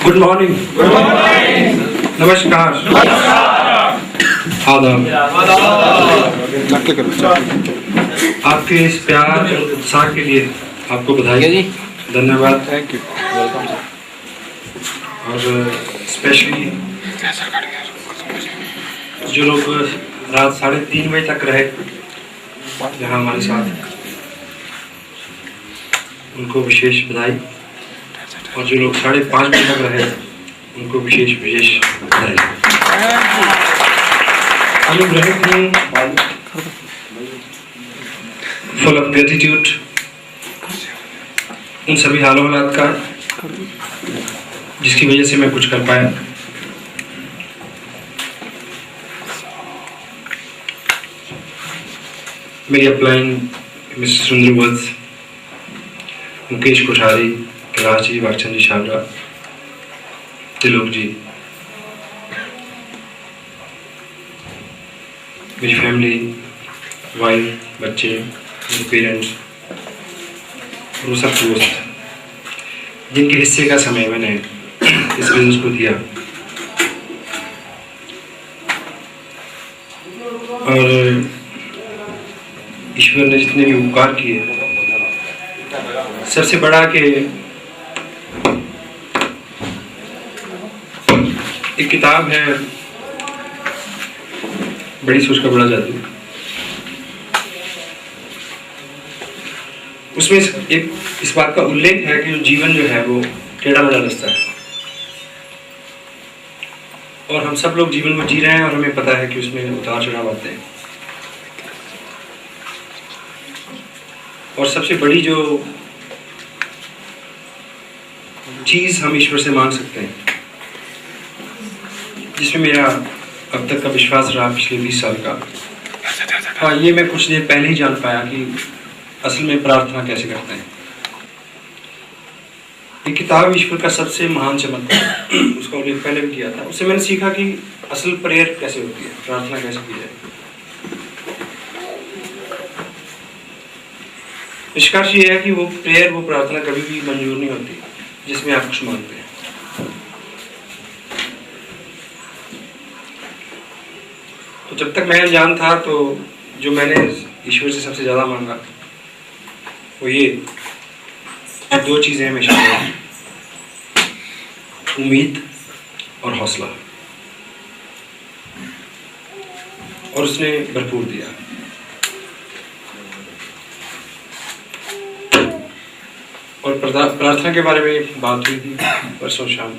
Good morning. नमस्कार। आदाब। आपके इस प्यार और उत्साह के लिए आपको बधाई जी, धन्यवाद। Thank you, welcome sir. और स्पेशली जो लोग रात 3:30 बजे तक रहे यहाँ हमारे साथ, उनको विशेष बधाई। और जो लोग 5:30 बजे तक रहे उनको विशेष बधाई। अनुग्रहित हूँ, फुल ऑफ ग्रेटिट्यूड उन सभी हालों हालात का जिसकी वजह से मैं कुछ कर पाया। मेरी अपलाइन मिस्टर सुंदर वत्स, मुकेश कोठारी, कैलाश जी, वाकचंद जी छाबड़ा, त्रिलोक जी, मेरी फैमिली, वाइफ, बच्चे, मेरे पेरेंट्स और वो सब दोस्त जिनके हिस्से का समय मैंने इस बिजनेस को दिया। और ईश्वर ने जितने भी उपकार किए, सबसे बड़ा कि एक किताब है बड़ी सोच का बड़ा जादू। उसमें एक इस बात का उल्लेख है कि जो जीवन जो है वो टेढ़ा मेढ़ा रास्ता है और हम सब लोग जीवन को जी रहे हैं और हमें पता है कि उसमें उतार चढ़ाव आते हैं। और सबसे बड़ी जो चीज हम ईश्वर से मांग सकते हैं, जिसमें मेरा अब तक का विश्वास रहा पिछले 20 साल का, हाँ, ये मैं कुछ देर पहले ही जान पाया कि असल में प्रार्थना कैसे करते हैं। ये किताब ईश्वर का सबसे महान चमत्कार, उसका उल्लेख पहले भी किया था। उससे मैंने सीखा कि असल प्रेयर कैसे होती है, प्रार्थना कैसे की जाए। निष्कर्ष ये है कि वो प्रेयर, वो प्रार्थना कभी भी मंजूर नहीं होती जिसमें आप कुछ मांगते हैं। तो जब तक मैं अनजान था तो जो मैंने ईश्वर से सबसे ज्यादा मांगा वो ये 2 चीजें हमेशा, उम्मीद और हौसला, और उसने भरपूर दिया। और प्रार्थना के बारे में बात हुई थी परसों शाम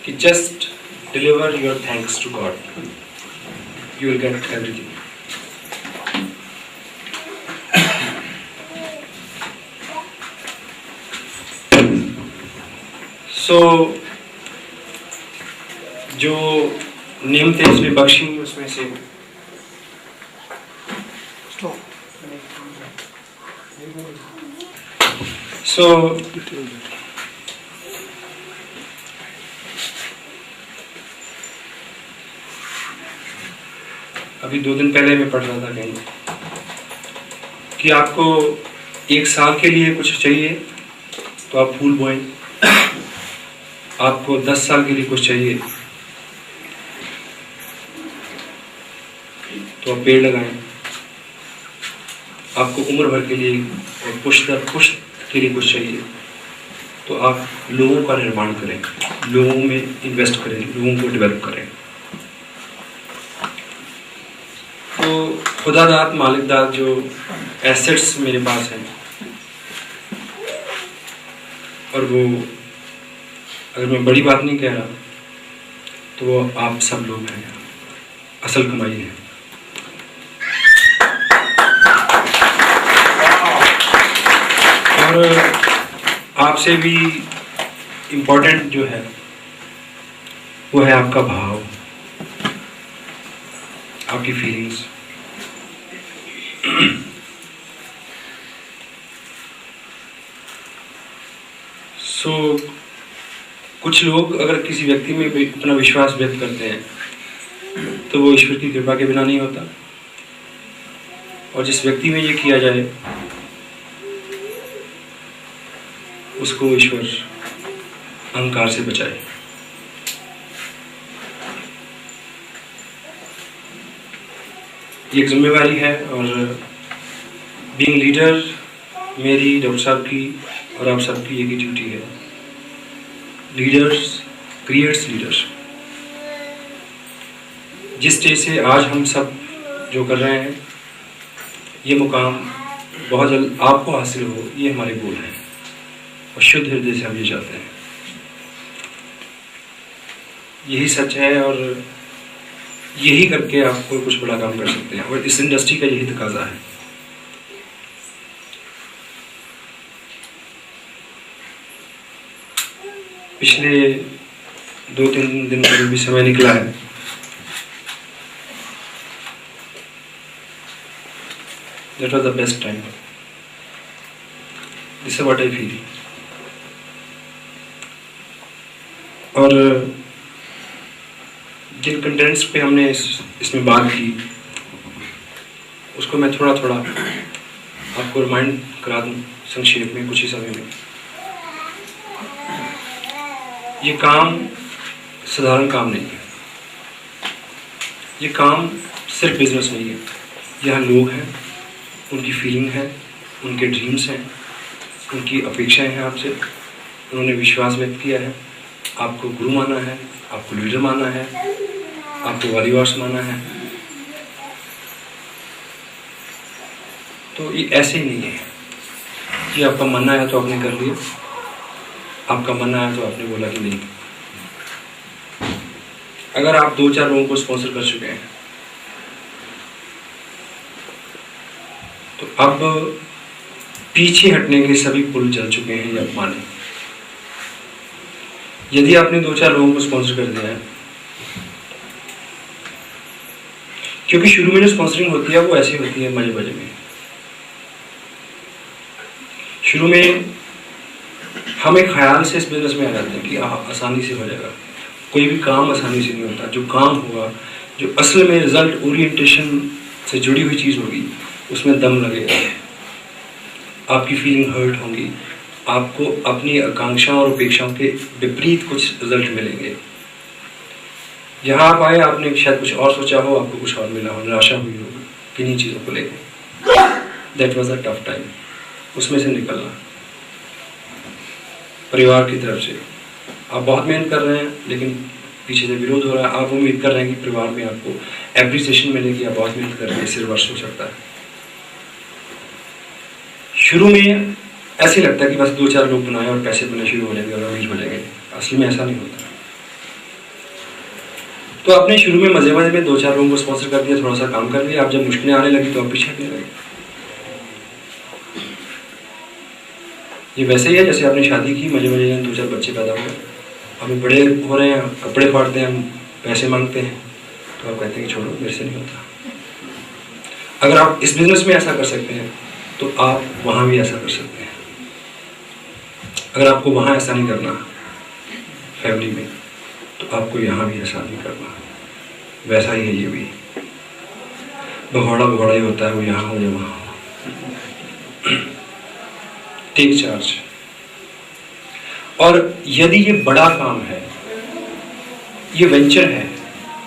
कि just deliver your thanks to God, you will get everything. So जो नियम थे उसमें बख्शी, उसमें से अभी 2 दिन पहले मैं पढ़ रहा था कहीं कि आपको 1 साल के लिए कुछ चाहिए तो आप फूल बोएं, आपको 10 साल के लिए कुछ चाहिए तो आप पेड़ लगाएं, आपको उम्र भर के लिए और पुष्ट दर पुष्ट के लिए कुछ चाहिए तो आप लोगों का निर्माण करें, लोगों में इन्वेस्ट करें, लोगों को डेवलप करें। तो खुदादात मालिकदात जो एसेट्स मेरे पास हैं, और वो अगर मैं बड़ी बात नहीं कह रहा तो वो आप सब लोग हैं, असल कमाई है। और आपसे भी इम्पोर्टेंट जो है वो है आपका भाव, आपकी फीलिंग्स। कुछ लोग अगर किसी व्यक्ति में अपना विश्वास व्यक्त करते हैं तो वो ईश्वर की कृपा के बिना नहीं होता, और जिस व्यक्ति में ये किया जाए उसको ईश्वर अहंकार से बचाए। ये एक जिम्मेवारी है, और बीइंग लीडर मेरी, डॉक्टर साहब की और आप सबकी एक ही ड्यूटी है। Leaders creates leaders. जिस स्टेज से आज हम सब जो कर रहे हैं, ये मुकाम बहुत जल्द आपको हासिल हो, ये हमारे गोल हैं, और शुद्ध हृदय से हम ये चाहते हैं। यही सच है, और यही करके आप कोई कुछ बड़ा काम कर सकते हैं, और इस इंडस्ट्री का यही तकाजा है। पिछले 2-3 दिन का भी समय निकला है, that was the best time. This is what I feel. और जिन कंटेंट्स पे हमने इसमें बात की, उसको मैं थोड़ा थोड़ा आपको रिमाइंड करा दूँ संक्षेप में, कुछ ही समय में। ये काम साधारण काम नहीं है, ये काम सिर्फ बिजनेस नहीं है। यहाँ लोग हैं, उनकी फीलिंग है, उनके ड्रीम्स हैं, उनकी अपेक्षाएं हैं आपसे। उन्होंने विश्वास व्यक्त किया है, आपको गुरु माना है, आपको लीडर माना है, आपको वॉलीवार्स माना है। तो ये ऐसे ही नहीं है कि आपका मानना है तो आपने कर लिया, आपका मानना है तो आपने बोला कि नहीं। अगर आप 2-4 लोगों को स्पॉन्सर कर चुके हैं, तो अब पीछे हटने के सभी पुल जल चुके हैं, ये आप माने। यदि आपने 2-4 लोगों को स्पॉन्सर कर दिया है, क्योंकि शुरू में जो स्पॉन्सरिंग होती है वो ऐसी होती है मजे मजे में। शुरू में हम एक ख्याल से इस बिजनेस में आ जाते हैं कि आसानी से हो जाएगा। कोई भी काम आसानी से नहीं होता। जो काम होगा, जो असल में रिजल्ट ओरिएंटेशन से जुड़ी हुई चीज़ होगी, उसमें दम लगेगा, आपकी फीलिंग हर्ट होंगी, आपको अपनी आकांक्षाओं और अपेक्षाओं के विपरीत कुछ रिजल्ट मिलेंगे। यहाँ आप आए, आपने शायद कुछ और सोचा हो, आपको कुछ और मिला हो, निराशा हुई हो किन्हीं चीज़ों को लेकर। That was a tough time. उसमें से निकलना, परिवार की तरफ से आप बहुत मेहनत कर रहे हैं, लेकिन पीछे से विरोध हो रहा है। आप उम्मीद कर रहे हैं कि परिवार में आपको एप्रिसिएशन मिलेगी, आप बहुत मेहनत कर रहे हैं, इससे रिवर्स हो सकता है। शुरू में ऐसे लगता है कि बस 2-4 लोग बनाए और पैसे बनने शुरू हो जाएंगे और अमीर बनेंगे। असली में ऐसा नहीं होता। तो आपने शुरू में मजे मजे में 2-4 लोगों को स्पॉन्सर कर दिया, थोड़ा सा काम कर लिया। आप जब मुश्किलें आने लगी तो आप पीछे हटने लगे। ये वैसे ही है जैसे आपने शादी की, मजे मजे में 2-4 बच्चे पैदा हुए, अभी बड़े हो रहे हैं, कपड़े फाड़ते हैं, हम पैसे मांगते हैं, तो आप कहते हैं कि छोड़ो, मेरे से नहीं होता। अगर आप इस बिजनेस में ऐसा कर सकते हैं तो आप वहाँ भी ऐसा कर सकते हैं। अगर आपको वहाँ ऐसा नहीं करना फैमिली में, तो आपको यहाँ भी ऐसा नहीं करना। वैसा ही है ये भी, भगौड़ा ही होता है, वो यहाँ हो या वहाँ हो। Take charge. और यदि ये बड़ा काम है, ये वेंचर है,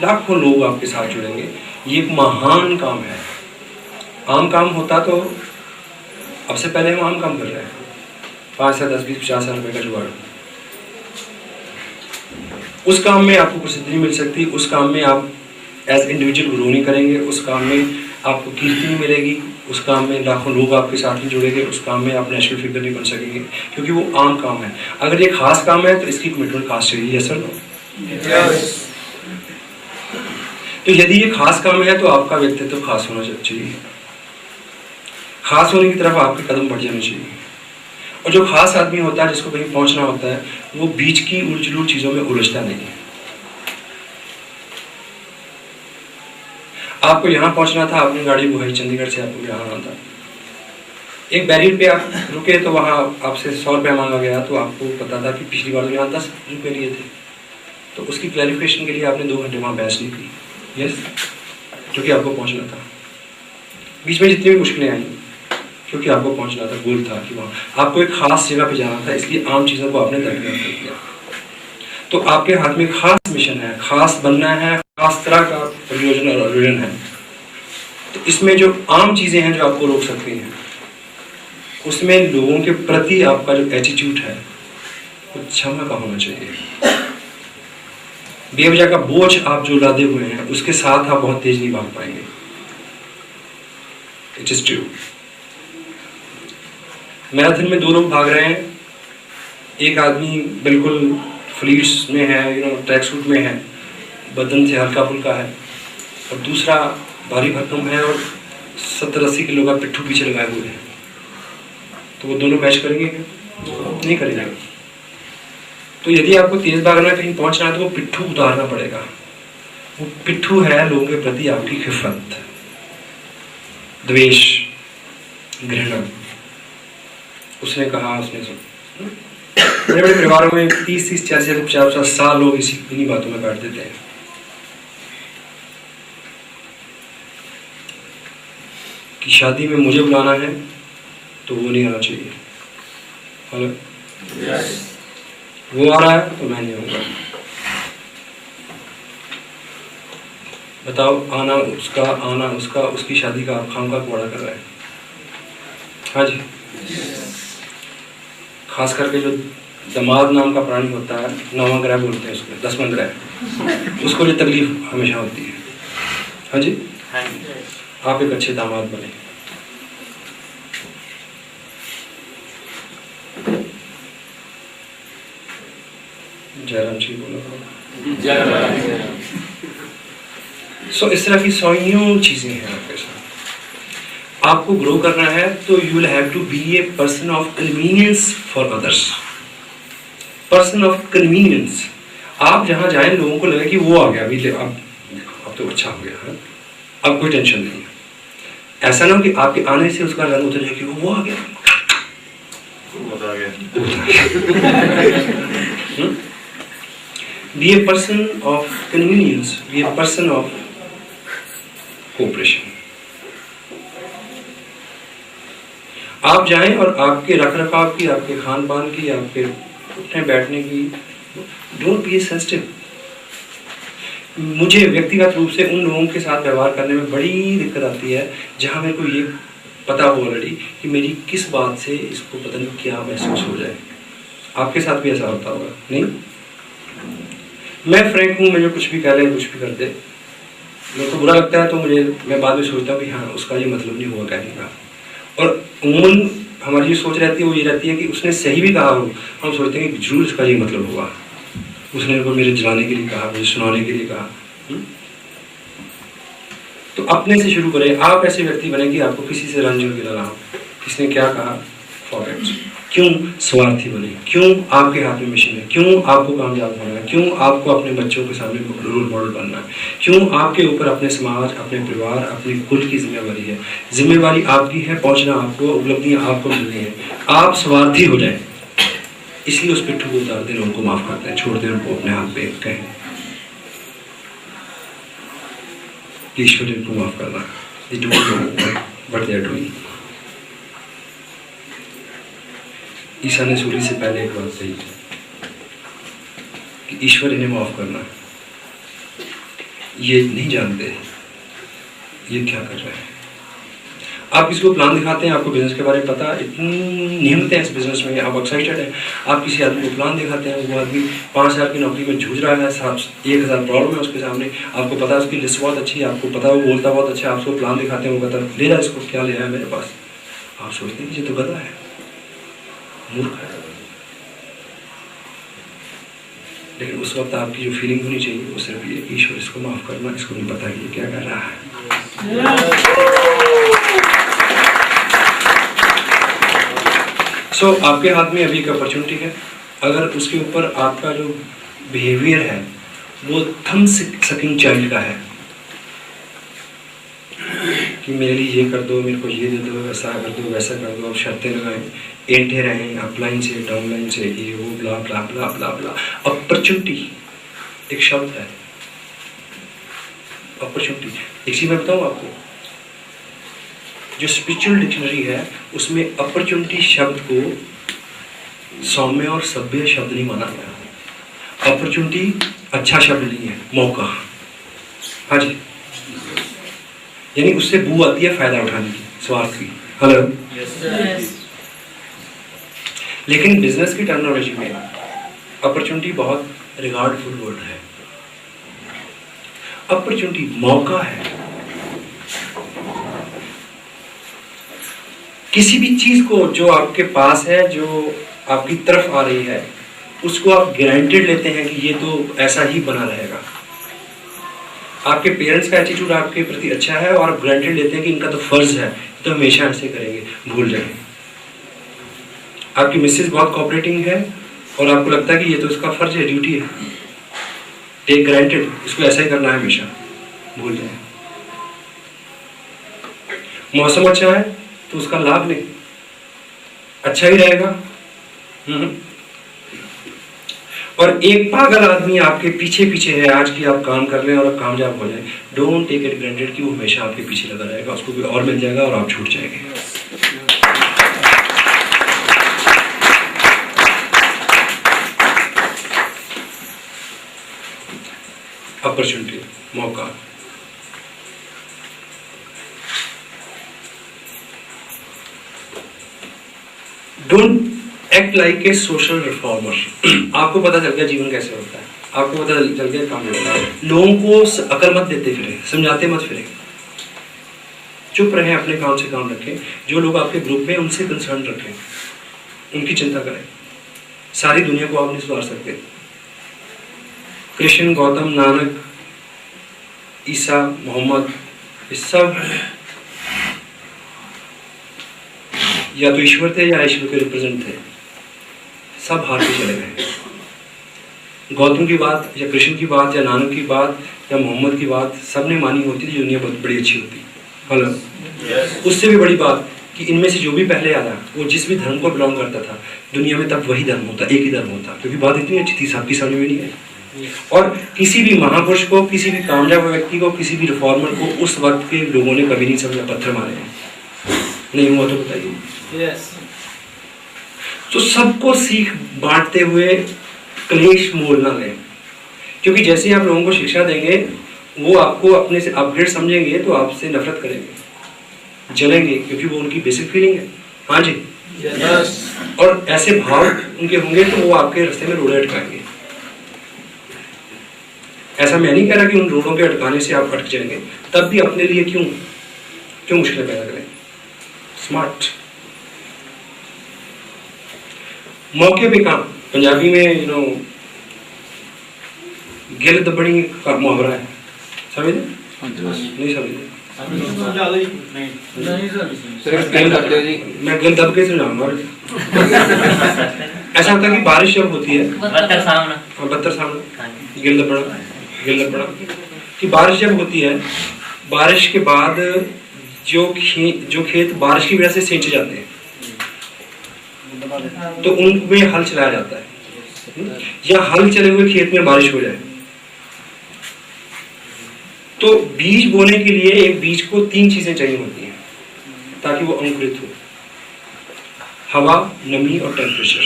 लाखों लोग आपके साथ जुड़ेंगे, ये एक महान काम है। आम काम होता तो अब से पहले हम आम काम कर रहे हैं, 5 से 10, 20, 50 हज़ार रुपये का जुगाड़। उस काम में आपको प्रसिद्धि मिल सकती, उस काम में आप एज इंडिविजुअल ग्रो नहीं करेंगे, उस काम में आपको कीर्ति नहीं मिलेगी, उस काम में लाखों लोग आपके साथ नहीं जुड़ेंगे, उस काम में आप नेशनल फिगर नहीं बन सकेंगे, क्योंकि वो आम काम है। अगर ये खास काम है तो इसकी कमिटमेंट खास चाहिए। Yes sir, no? तो यदि ये खास काम है तो आपका व्यक्तित्व खास होना चाहिए, खास होने की तरफ आपके कदम बढ़ जाने चाहिए। और जो खास आदमी होता है, जिसको कहीं पहुंचना होता है, वो बीच की उलझुल चीजों में उलझता नहीं है। आपको यहाँ पहुंचना था, आपने गाड़ी बुलाई चंडीगढ़ से, आपको यहाँ आना था। एक बैरियर पे आप रुके तो वहाँ आपसे 100 रुपया मांगा गया, तो आपको पता था कि पिछली बार तो यहाँ 10 रुपये लिए थे, तो उसकी क्लैरिफिकेशन के लिए आपने 2 घंटे वहाँ बहस नहीं की। यस, क्योंकि आपको पहुँचना था। बीच में जितनी भी मुश्किलें आई, क्योंकि आपको पहुंचना था, गोल था कि वहाँ आपको एक खास जगह पे जाना था, इसलिए आम चीज़ों को आपने दरकिनार कर दिया। तो आपके हाथ में खास मिशन है, खास बनना है, खास तरह का परियोजना और विजन है। तो इसमें जो आम चीज़ें हैं जो आपको रोक सकती हैं, उसमें लोगों के प्रति आपका जो एटीट्यूड है वो क्षमा का होना चाहिए। बेवजह का बोझ आप जो लादे हुए हैं उसके साथ आप बहुत तेज नहीं भाग पाएंगे। It is true. मैराथन में 2 लोग भाग रहे हैं, एक आदमी बिल्कुल फ्लीट्स में है, ट्रैक सूट में है, बदन से हल्का फुल्का है, और दूसरा भारी भरकम है और 70-80 किलो का पिट्ठू पीछे लगाए हुए हैं। तो वो दोनों मैच करेंगे क्या? नहीं करेंगे। तो यदि आपको तेज भागना, कहीं पहुंचना है, तो वो पिट्ठू उतारना पड़ेगा। वो पिट्ठू है लोगों के प्रति आपकी खिफत, द्वेष, घृणा। उसने कहा, उसने सुन, बड़े बड़े परिवारों में 30-30, 40-40, 50-50 साल लोग इन्हीं बातों में बैठ देते हैं। कि शादी में मुझे बुलाना है तो वो नहीं आना चाहिए, वो आ रहा है तो मैं नहीं आऊँगा। बताओ, आना उसका, उसकी शादी का आप खामखा बड़ा कर रहे हैं। हाँ जी। खास करके जो दमाद नाम का प्राणी होता है, 9वां ग्रह बोलते हैं उसको, 10वां ग्रह, उसको ये तकलीफ हमेशा होती है। हाँ जी। आप एक अच्छे दामाद बने। जयराम जी बोलो। सो इस तरह की 100 चीजें हैं आपके साथ। आपको ग्रो करना है तो you will have to be a person of convenience for others. Person of convenience. आप जहां जाएं लोगों को लगे कि वो आ गया, अभी अब तो अच्छा हो गया है, अब कोई टेंशन नहीं है। ऐसा ना हो कि आपके आने से उसका रंग उतर जाए कि वो आ गया, Be a person of convenience, be a person of cooperation. आप जाएं और आपके रखरखाव की, आपके खान पान की, आपके उठने बैठने की, डोंट बी सेंसिटिव। मुझे व्यक्तिगत रूप से उन लोगों के साथ व्यवहार करने में बड़ी दिक्कत आती है जहां मेरे को ये पता हो ऑलरेडी कि मेरी किस बात से इसको पता नहीं क्या महसूस हो जाए। आपके साथ भी ऐसा होता होगा नहीं? मैं फ्रैंक हूँ, मुझे कुछ भी कह ले, कुछ भी कर दे, मेरे को बुरा लगता है तो मैं बाद में सोचता हूँ कि हाँ, उसका ये मतलब नहीं हुआ कहने का। और उम्मन हमारी जो सोच रहती है वो ये रहती है कि उसने सही भी कहा हो, हम सोचते हैं कि जरूर इसका ये मतलब हुआ, उसने मेरे को मेरे जलाने के लिए कहा, मुझे सुनाने के लिए कहा। तो अपने से शुरू करें। आप ऐसे व्यक्ति बने कि आपको किसी से रंज गिरा ना हो, किसने क्या कहा फॉरगेट। क्यों स्वार्थी बने? क्यों आपके हाथ में मिशन है? क्यों आपको कामयाब होना है? क्यों आपको अपने बच्चों के सामने रोल मॉडल बनना है? क्यों आपके ऊपर अपने समाज, अपने परिवार, अपने कुल की जिम्मेवारी है? जिम्मेवारी आपकी है, पहुंचना आपको, उपलब्धियां आपको मिलनी है। आप स्वार्थी हो जाए, इसलिए उस पिट्ठू को उतार दें, उनको माफ करते हैं, छोड़ दें उनको अपने हाथ पे, कहें ईश्वर इनको माफ करना, they don't know what they are doing। ईसा ने सूली से पहले एक बात कही कि ईश्वर इन्हें माफ करना, ये नहीं जानते ये क्या कर रहे हैं। आप किसी को प्लान दिखाते हैं, आपको बिजनेस के बारे में पता, इतनी नियमतें हैं इस बिजनेस में, आप एक्साइटेड हैं, आप किसी आदमी को प्लान दिखाते हैं, वो आदमी 5,000 की नौकरी में जूझ रहा है, 1,000 प्रॉब्लम है उसके सामने, आपको पता है उसकी लिस्ट बहुत अच्छी है, आपको पता है वो बोलता बहुत अच्छा है, आप उसको प्लान दिखाते हैं, वो कहता है ले जा इसको, क्या ले आया मेरे पास। आप सोचते हैं कि ये तो गधा है, मूर्ख है। लेकिन उस वक्त आपकी जो फीलिंग होनी चाहिए वो सिर्फ ये, ईश्वर इसको माफ करना, इसको नहीं पता कि ये क्या कर रहा है। सो आपके हाथ में अभी एक अपॉर्चुनिटी है। अगर उसके ऊपर आपका जो बिहेवियर है वो थम सकिंग चाइल्ड का है कि मेरे लिए ये कर दो, मेरे को ये दे दो, ऐसा कर दो, वैसा कर दो, आप शर्तें लगाएं, एंटे रहें, अपलाइन से डाउनलाइन से, ये वो ब्ला ब्ला ब्ला ब्ला ब्ला। अपॉर्चुनिटी एक शब्द है, अपॉर्चुनिटी। एक चीज मैं बताऊं आपको, जो स्पिरिचुअल डिक्शनरी है उसमें अपॉर्चुनिटी शब्द को सौम्य और सभ्य शब्द नहीं माना गया। अपॉर्चुनिटी अच्छा शब्द नहीं है, मौका। हाँ जी, यानी उससे बू आती है फायदा उठाने की, स्वार्थ की। हेलो। लेकिन बिजनेस की टर्मिनोलॉजी में अपॉर्चुनिटी बहुत रिगार्डफुल वर्ड है। अपॉर्चुनिटी मौका है। किसी भी चीज को जो आपके पास है, जो आपकी तरफ आ रही है, उसको आप गारंटेड लेते हैं कि ये तो ऐसा ही बना रहेगा। आपके पेरेंट्स का एटीट्यूड आपके प्रति अच्छा है और आप गारंटेड लेते हैं कि इनका तो फर्ज है, तो हमेशा ऐसे करेंगे, भूल जाएंगे। आपकी मिसेज बहुत कोऑपरेटिंग है और आपको लगता है कि ये तो इसका फर्ज है, ड्यूटी है, टेक ग्रांटेड, इसको ऐसा ही करना है हमेशा, भूल जाए। मौसम अच्छा है तो उसका लाभ लें, अच्छा ही रहेगा। और एक पागल आदमी आपके पीछे पीछे है आज की आप काम कर लें और आप कामयाब हो जाए, डोंट टेक इट ग्रांटेड कि वो हमेशा आपके पीछे लगा रहेगा, उसको भी और मिल जाएगा और आप छूट जाएंगे। अपॉर्चुनिटी, मौका। Don't act like a social reformer. आपको पता चल गया जीवन कैसे होता है, आपको पता चल गया काम होता है, लोगों को अकल मत देते फिरे, समझाते मत फिरे, चुप रहें, अपने काम से काम रखें। जो लोग आपके ग्रुप में उनसे कंसर्न रखें, उनकी चिंता करें। सारी दुनिया को आप नहीं सुधार सकते। कृष्ण, गौतम, नानक, ईसा, मोहम्मद, ये सब या तो ईश्वर थे या ईश्वर के रिप्रेजेंट थे, सब हार के चले गए। गौतम की बात या कृष्ण की बात या नानक की बात या मोहम्मद की बात सबने मानी होती थी, दुनिया बहुत बड़ी अच्छी होती। हेलो। उससे भी बड़ी बात कि इनमें से जो भी पहले आया वो जिस भी धर्म को बिलोंग करता था, दुनिया में तब वही धर्म होता, एक ही धर्म होता, क्योंकि बात इतनी अच्छी थी, सबकी समझ में नहीं आई। और किसी भी महापुरुष को, किसी भी कामयाब व्यक्ति को, किसी भी रिफॉर्मर को उस वक्त के लोगों ने कभी नहीं समझा, पत्थर मारे नहीं हुआ तो बताइए। तो सबको सीख बांटते हुए क्लेश मोल ना लें, क्योंकि जैसे आप लोगों को शिक्षा देंगे वो आपको अपने से अपग्रेड समझेंगे तो आपसे नफरत करेंगे, जलेंगे, क्योंकि वो उनकी बेसिक फीलिंग है। हाँ जी। और ऐसे भाव उनके होंगे तो वो आपके रास्ते में रोड़े अटकाएंगे। ऐसा मैं नहीं कह रहा कि उन रोड़ों के अटकाने से आप अटक जाएंगे, तब भी अपने लिए क्यों मुश्किलें पैदा करें। स्मार्ट, मौके पे काम। पंजाबी में गिल दबड़ी का मुहावरा है, समझे? नहीं समझे? मैं गिल दब के समझाऊंगा। ऐसा होता है कि बारिश जब होती है, बत्तर सामने, गिल दबड़ा, कि बारिश जब होती है, बारिश के बाद जो खेत बारिश की वजह से सिंच जाते हैं, तो उनमें हल चलाया जाता है, या हल चले हुए खेत में बारिश हो जाए। तो बीज बोने के लिए एक बीज को 3 चीजें चाहिए होती हैं ताकि वो अंकुरित हो: हवा, नमी और टेम्परेचर।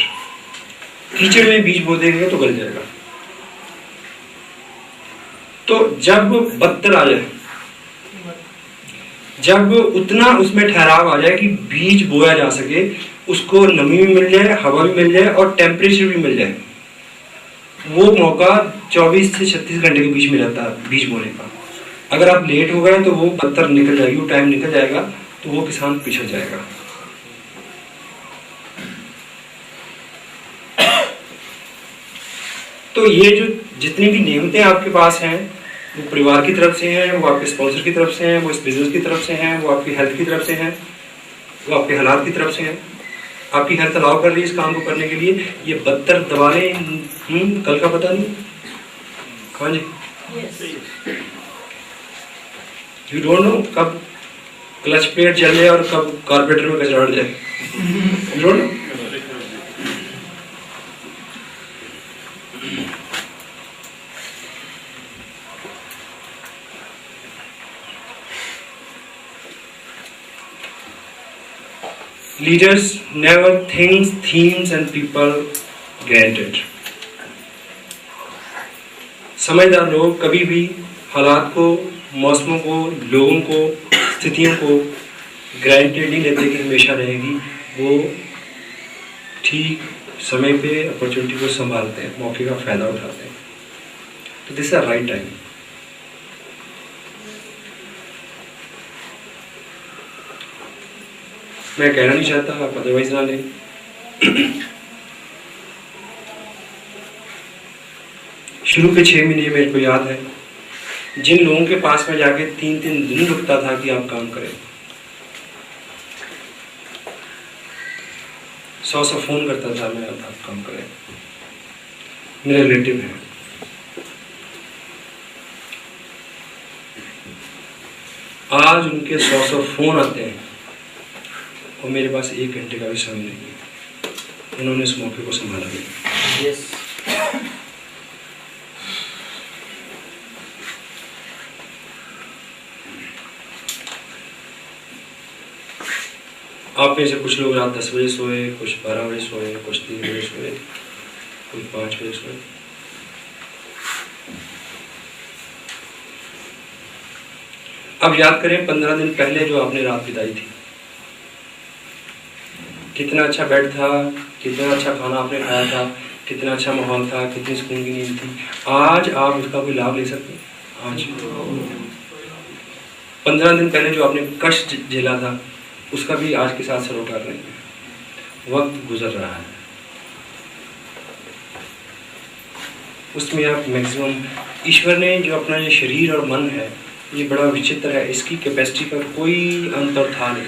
कीचड़ में बीज बो देंगे तो गल जाएगा। तो जब बत्तर आ जाए, जब उतना उसमें ठहराव आ जाए कि बीज बोया जा सके, उसको नमी भी मिल जाए, हवा भी मिल जाए और टेम्परेचर भी मिल जाए, वो मौका 24 से 36 घंटे के बीच में रहता है बीज बोने का। अगर आप लेट हो गए तो वो बत्तर निकल जाएगी, वो टाइम निकल जाएगा, तो वो किसान पिछड़ जाएगा। तो ये जो जितनी भी नियमतें आपके पास हैं, वो परिवार की तरफ से हैं, वो आपके स्पॉन्सर की तरफ से हैं, वो इस बिजनेस की तरफ से हैं, वो आपकी हेल्थ की तरफ से हैं, वो आपके हालात की तरफ से हैं, आपकी हेल्थ अलाउ कर रही है इस काम को करने के लिए। ये बत्तर दबा लें, कल का पता नहीं। हाँ जी, यू डोंट नो कब क्लच प्लेट जल जाए और कब कारपेटर में कचरा उड़ जाए, you don't know. Leaders never thinks themes and people granted. समझदार लोग कभी भी हालात को, मौसमों को, लोगों को, स्थितियों को ग्रांटेड नहीं लेते कि हमेशा रहेगी। वो ठीक समय पे अपॉर्चुनिटी को संभालते हैं, मौके का फायदा उठाते हैं। तो this is the right time. मैं कहना नहीं चाहता, आप अदरवाइज ना लें। शुरू के 6 महीने मेरे को याद है, जिन लोगों के पास में जाके 3-3 दिन रुकता था कि आप काम करें, 100 फोन करता था मैं, आप काम करें। मेरे रिलेटिव हैं, आज उनके 100 फोन आते हैं और मेरे पास 1 घंटे का भी समय नहीं है। उन्होंने इस मौके को संभाला नहीं। यस। आप में से कुछ लोग रात 10 बजे सोए, कुछ 12 बजे सोए, कुछ 3 बजे सोए, कुछ 5 बजे सोए। अब याद करें 15 दिन पहले जो आपने रात बिताई थी, कितना अच्छा बेड था, कितना अच्छा खाना आपने खाया था, कितना अच्छा माहौल था, कितनी सुकून की नींद थी। आज आप उसका कोई लाभ ले सकते हैं? आज 15 दिन पहले जो आपने कष्ट झेला था, उसका भी आज के साथ सरोकार नहीं है। वक्त गुजर रहा है, उसमें आप मैक्सिमम, ईश्वर ने जो अपना ये शरीर और मन है, ये बड़ा विचित्र है, इसकी कैपेसिटी का कोई अंतर था नहीं।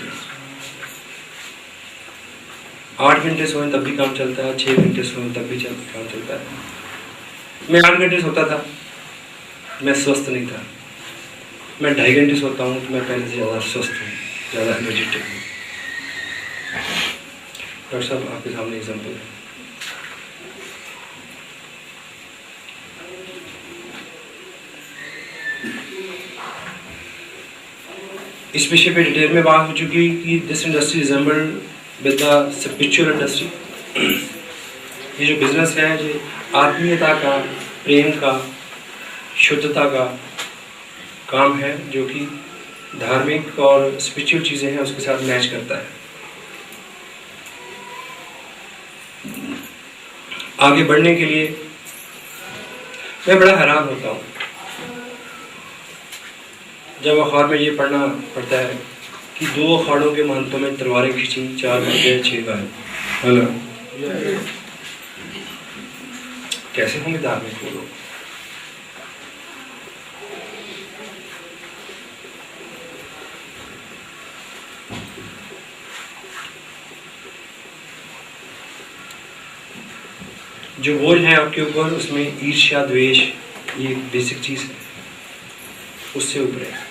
8 घंटे सोएं तब भी काम चलता है, 6 घंटे सोएं तब भी काम चलता है। मैं 8 घंटे सोता था, मैं स्वस्थ नहीं था। मैं 2.5 घंटे सोता हूँ तो मैं पहले से ज़्यादा स्वस्थ हूँ, ज़्यादा एनर्जेटिक हूँ। डॉक्टर साहब आपके सामने एग्जाम्पल है। इस विषय पे डिटेल में बात हो चुकी कि this industry resembled with the spiritual industry. ये जो बिजनेस है, जो आत्मीयता का, प्रेम का, शुद्धता का काम है, जो कि धार्मिक और स्पिरिचुअल चीज़ें हैं उसके साथ मैच करता है। आगे बढ़ने के लिए मैं बड़ा हैरान होता हूँ जब अखबार में ये पढ़ना पड़ता है कि 2 अखाड़ों के महंतों में तलवारें खींची, 4 मर 6 गाय। हेलो, कैसे होंगे धार्मिक वो लोग? जो बोझ है आपके ऊपर, उसमें ईर्ष्या, द्वेष, ये एक बेसिक चीज है, उससे ऊपर है।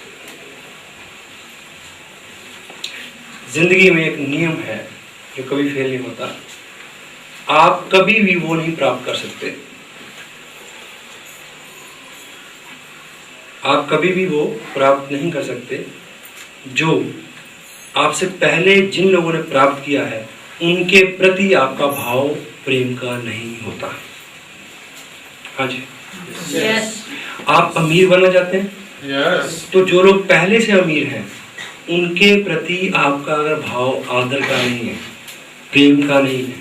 जिंदगी में एक नियम है जो कभी फेल नहीं होता, आप कभी भी वो नहीं प्राप्त कर सकते, आप कभी भी वो प्राप्त नहीं कर सकते जो आपसे पहले जिन लोगों ने प्राप्त किया है उनके प्रति आपका भाव प्रेम का नहीं होता। हाँ जी, यस। आप अमीर बनना चाहते हैं, Yes. तो जो लोग पहले से अमीर हैं उनके प्रति आपका अगर भाव आदर का नहीं है, प्रेम का नहीं है,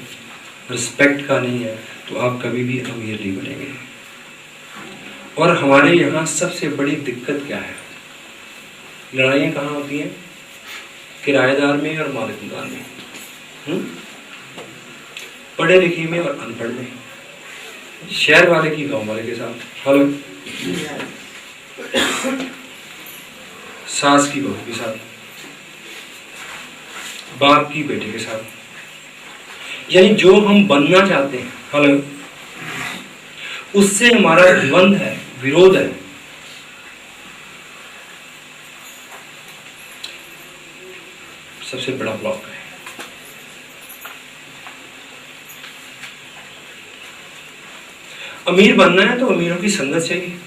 रिस्पेक्ट का नहीं है, तो आप कभी भी अमीर नहीं बनेंगे। और हमारे यहाँ सबसे बड़ी दिक्कत क्या है? लड़ाइयाँ कहाँ होती हैं? किराएदार में और मालिकदार में, पढ़े लिखे में और अनपढ़ में, शहर वाले की गांव वाले के साथ, हेलो, सास की बहू के साथ, बाप की बेटे के साथ। यानी जो हम बनना चाहते हैं, हेलो, उससे हमारा द्वंद है, विरोध है। सबसे बड़ा ब्लॉक है। अमीर बनना है तो अमीरों की संगत चाहिए,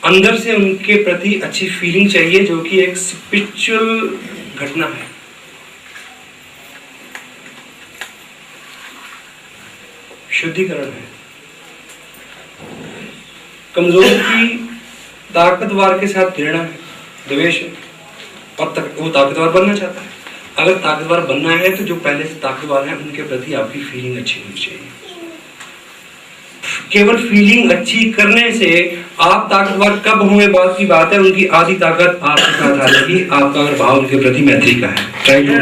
अंदर से उनके प्रति अच्छी फीलिंग चाहिए, जो कि एक स्पिरिचुअल घटना है। शुद्धिकरण है। कमजोर की ताकतवर के साथ घृणा है, द्वेष है, और वो ताकतवर बनना चाहता है। अगर ताकतवर बनना है तो जो पहले से ताकतवर है उनके प्रति आपकी फीलिंग अच्छी होनी चाहिए। केवल फीलिंग अच्छी करने से आप ताकतवर कब होंगे बात की बात है, उनकी आधी ताकत आपके साथ आ जाएगी। आपका अगर भाव उनके प्रति मैत्री का है, ट्राई टू।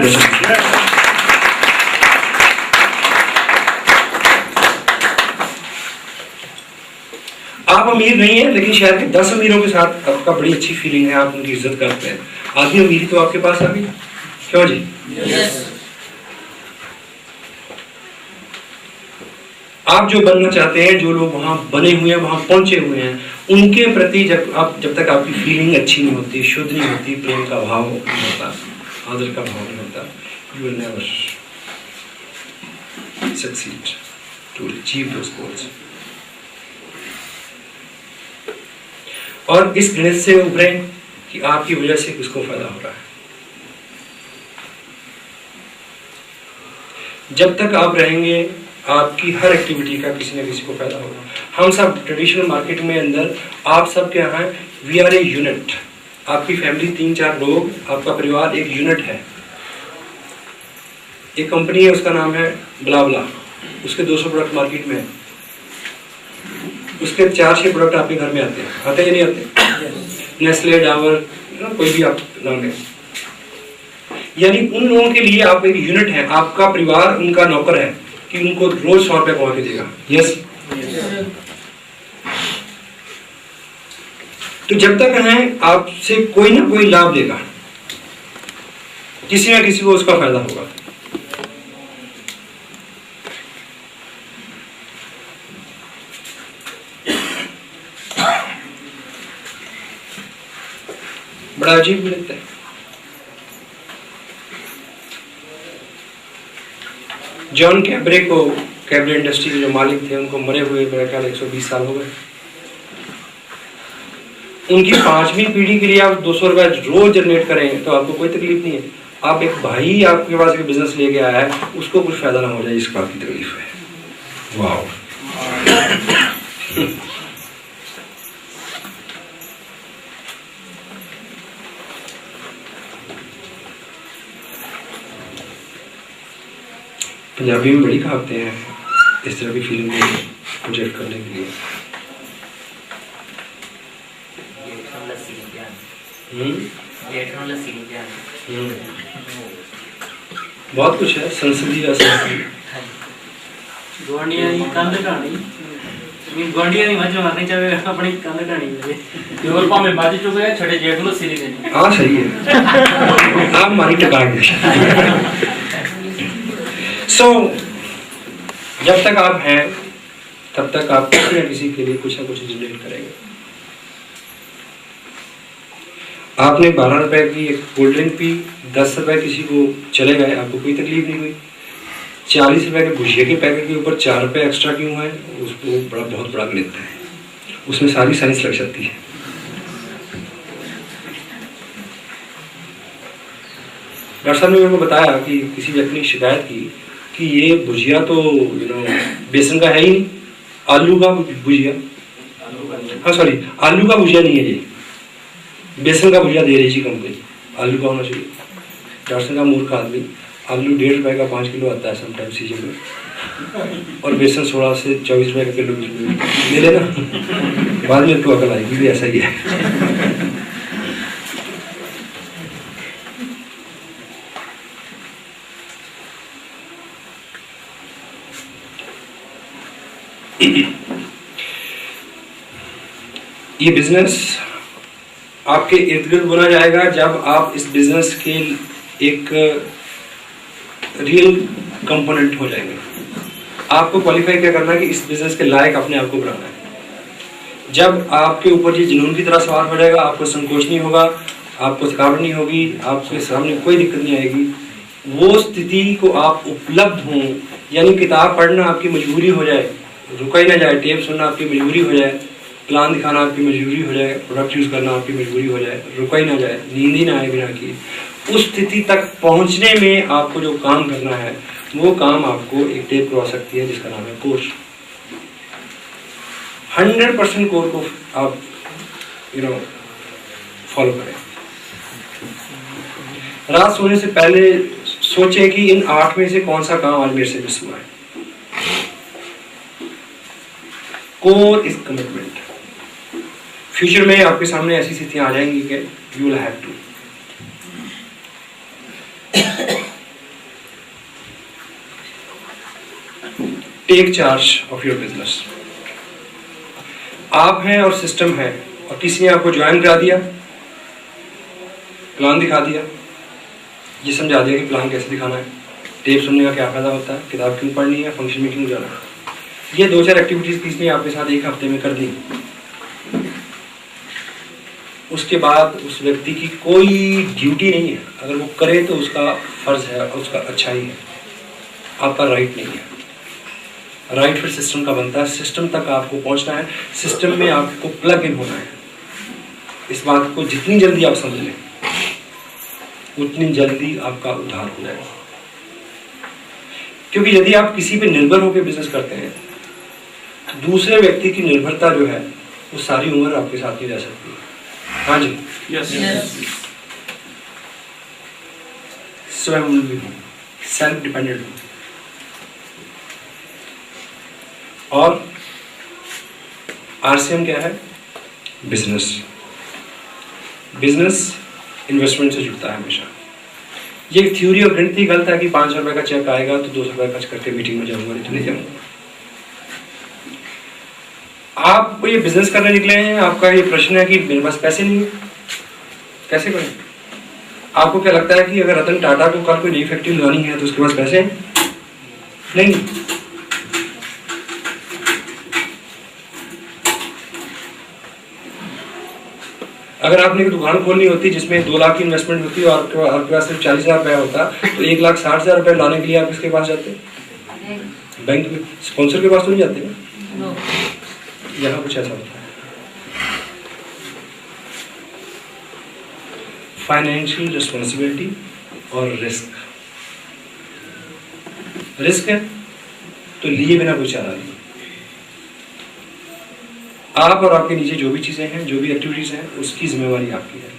आप अमीर नहीं है लेकिन शहर के 10 अमीरों के साथ आपका बड़ी अच्छी फीलिंग है, आप उनकी इज्जत करते हैं। आधी अमीरी तो आपके पास आ गई, क्यों जी? yes. आप जो बनना चाहते हैं, जो लोग वहां बने हुए हैं, वहां पहुंचे हुए हैं, उनके प्रति जब तक आपकी फीलिंग अच्छी नहीं होती, शुद्ध नहीं होती, प्रेम का भाव नहीं होता, आदर का भाव नहीं होता, you will never succeed to achieve those goals. और इस गणित से उभरें कि आपकी वजह से किसको फायदा हो रहा है। जब तक आप रहेंगे आपकी हर एक्टिविटी का किसी न किसी को फायदा होगा। हम सब ट्रेडिशनल मार्केट में अंदर आप सब क्या हैं, वी आर ए यूनिट। आपकी फैमिली 3-4 लोग, आपका परिवार एक यूनिट है। एक कंपनी है, उसका नाम है ब्लाब्ला, उसके 200 प्रोडक्ट मार्केट में है, उसके 4-6 प्रोडक्ट आपके घर में आते हैं, आते हैं या नहीं आते? नेस्ले, डाबर, कोई भी आप नाम लें, यानी उन लोगों के लिए आप एक यूनिट है। आपका परिवार उनका नौकर है कि उनको रोज 100 रुपया कमा के देगा। यस। तो जब तक है आपसे कोई ना कोई लाभ देगा, किसी ना किसी को उसका फायदा होगा। बड़ा अजीब भी लगता है। जॉन कैबरे को, कैबरे इंडस्ट्री के जो मालिक थे, उनको मरे हुए मेरा ख्याल 120 साल हो गए। उनकी 5वीं पीढ़ी के लिए आप 200 रुपए रोज जनरेट करें तो आपको कोई तकलीफ नहीं है। आप एक भाई आपके पास एक बिजनेस लेके आया है, उसको कुछ फायदा ना हो जाए, इस बात की तकलीफ है। वाह। पंजाबी में बड़ी कहावतें हैं इस तरह की फीलिंग को प्रोजेक्ट करने के लिए। बहुत कुछ है, संसदीय असंसदीय। गुआंढियां दी कंध कहानी, गुआंढियां दी मੱਝ मारनी चाहे अपनी कंध कहानी ते और भाਵੇਂ मੱਝ चुक गया छड़े जेठ ਨੂੰ ਲੱਸੀ नहीं देनी। हाँ सही है, आप मारी टका के। So, जब तक आप हैं तब तक आप किसी न किसी के लिए कुछ ना कुछ जनरेट करेंगे। आपने 12 रुपए की एक कोल्ड ड्रिंक पी, 10 रुपए किसी को चले गए, आपको कोई तकलीफ नहीं हुई। 40 रुपए के भुजिया के पैकेट के ऊपर 4 रुपए एक्स्ट्रा क्यों है, उसको बहुत बड़ा गणित है, उसमें सारी साइंस लग सकती है। डॉक्टर साहब ने मेरे को बताया कि किसी व्यक्ति ने शिकायत की कि ये भुजिया तो बेसन का है ही नहीं, आलू का भुजिया, हाँ सॉरी आलू का भुजिया नहीं है, ये बेसन का भुजिया दे रही थी कंपनी, आलू का होना चाहिए। डॉक्टर साहब का मूर्ख आदमी, आलू 1.5 रुपए का 5 किलो आता है समटाइम सीजन में, और बेसन 16 से 24 रुपए का किलो ले लेना। बाद में तो अकल आएगी भी ऐसा ही है। ये बिजनेस आपके इर्द गिर्द बना जाएगा जब आप इस बिजनेस के एक रियल कंपोनेंट हो जाएंगे। आपको क्वालिफाई क्या करना है कि इस बिजनेस के लायक अपने आप को बनाना है। जब आपके ऊपर ये जुनून की तरह सवार हो जाएगा, आपको संकोच नहीं होगा, आपको थकावट नहीं होगी, आपके सामने कोई दिक्कत नहीं आएगी, वो स्थिति को आप उपलब्ध हों, यानी किताब पढ़ना आपकी मजबूरी हो जाए, रुका ही ना जाए, टेप सुनना आपकी मजबूरी हो जाए, प्लान दिखाना आपकी मजबूरी हो जाए, प्रोडक्ट यूज़ करना आपकी मजबूरी हो जाए, रुका ही ना जाए, नींद ही ना आए बिना की, उस स्थिति तक पहुंचने में आपको जो काम करना है वो काम आपको एक टेप करवा सकती है जिसका नाम है कोर्स। 100% कोर को आप फॉलो करें। रात सोने से पहले सोचें कि इन 8 में से कौन सा काम आज मेरे से मिस हुआ है। Core is commitment. फ्यूचर में आपके सामने ऐसी स्थितियां आ जाएंगी कि you will have to. Take charge of your business. आप हैं और सिस्टम है, और किसी ने आपको ज्वाइन करा दिया, प्लान दिखा दिया, ये समझा दिया कि प्लान कैसे दिखाना है, टेप सुनने का क्या फायदा होता है, किताब क्यों पढ़नी है, फंक्शन में क्यों जाना है। ये 2-4 एक्टिविटीज किसी ने आपके साथ एक हफ्ते में कर दी, उसके बाद उस व्यक्ति की कोई ड्यूटी नहीं है। अगर वो करे तो उसका फर्ज है, उसका अच्छा ही है, आपका राइट नहीं है। राइट फिर सिस्टम का बनता है। सिस्टम तक आपको पहुंचना है, सिस्टम में आपको प्लग इन होना है। इस बात को जितनी जल्दी आप समझ लें उतनी जल्दी आपका उद्धार हो जाएगा। क्योंकि यदि आप किसी पे निर्भर होकर बिजनेस करते हैं, दूसरे व्यक्ति की निर्भरता जो है वो सारी उम्र आपके साथ नहीं रह सकती। हाँ जी, स्वयं सेल्फ डिपेंडेंट हो। और आरसीएम क्या है? बिजनेस। बिजनेस इन्वेस्टमेंट से जुड़ता है हमेशा। ये थ्योरी और गणित गलत है कि 500 रुपए का चेक आएगा तो 200 रुपए खर्च करके मीटिंग में जाऊंगा, नहीं तो नहीं जाऊंगा। आप ये बिजनेस करने निकले हैं, आपका ये प्रश्न है कि मेरे पास पैसे नहीं है, कैसे करें? आपको क्या लगता है कि अगर रतन टाटा को कल कोई नई फैक्ट्री लगानी है तो उसके पास पैसे हैं? नहीं। अगर आपने एक दुकान खोलनी होती जिसमें 2 लाख की इन्वेस्टमेंट होती और आपके पास सिर्फ 40,000 रुपया होता तो 1,60,000 रुपये लाने के लिए आप किसके पास जाते? बैंक में, स्पॉन्सर के पास तो नहीं जाते ना। यहाँ कुछ ऐसा होता है। फाइनेंशियल रिस्पॉन्सिबिलिटी और रिस्क। रिस्क है तो लिए बिना कोई चारा नहीं। आप और आपके नीचे जो भी चीजें हैं, जो भी एक्टिविटीज हैं, उसकी जिम्मेवारी आपकी है।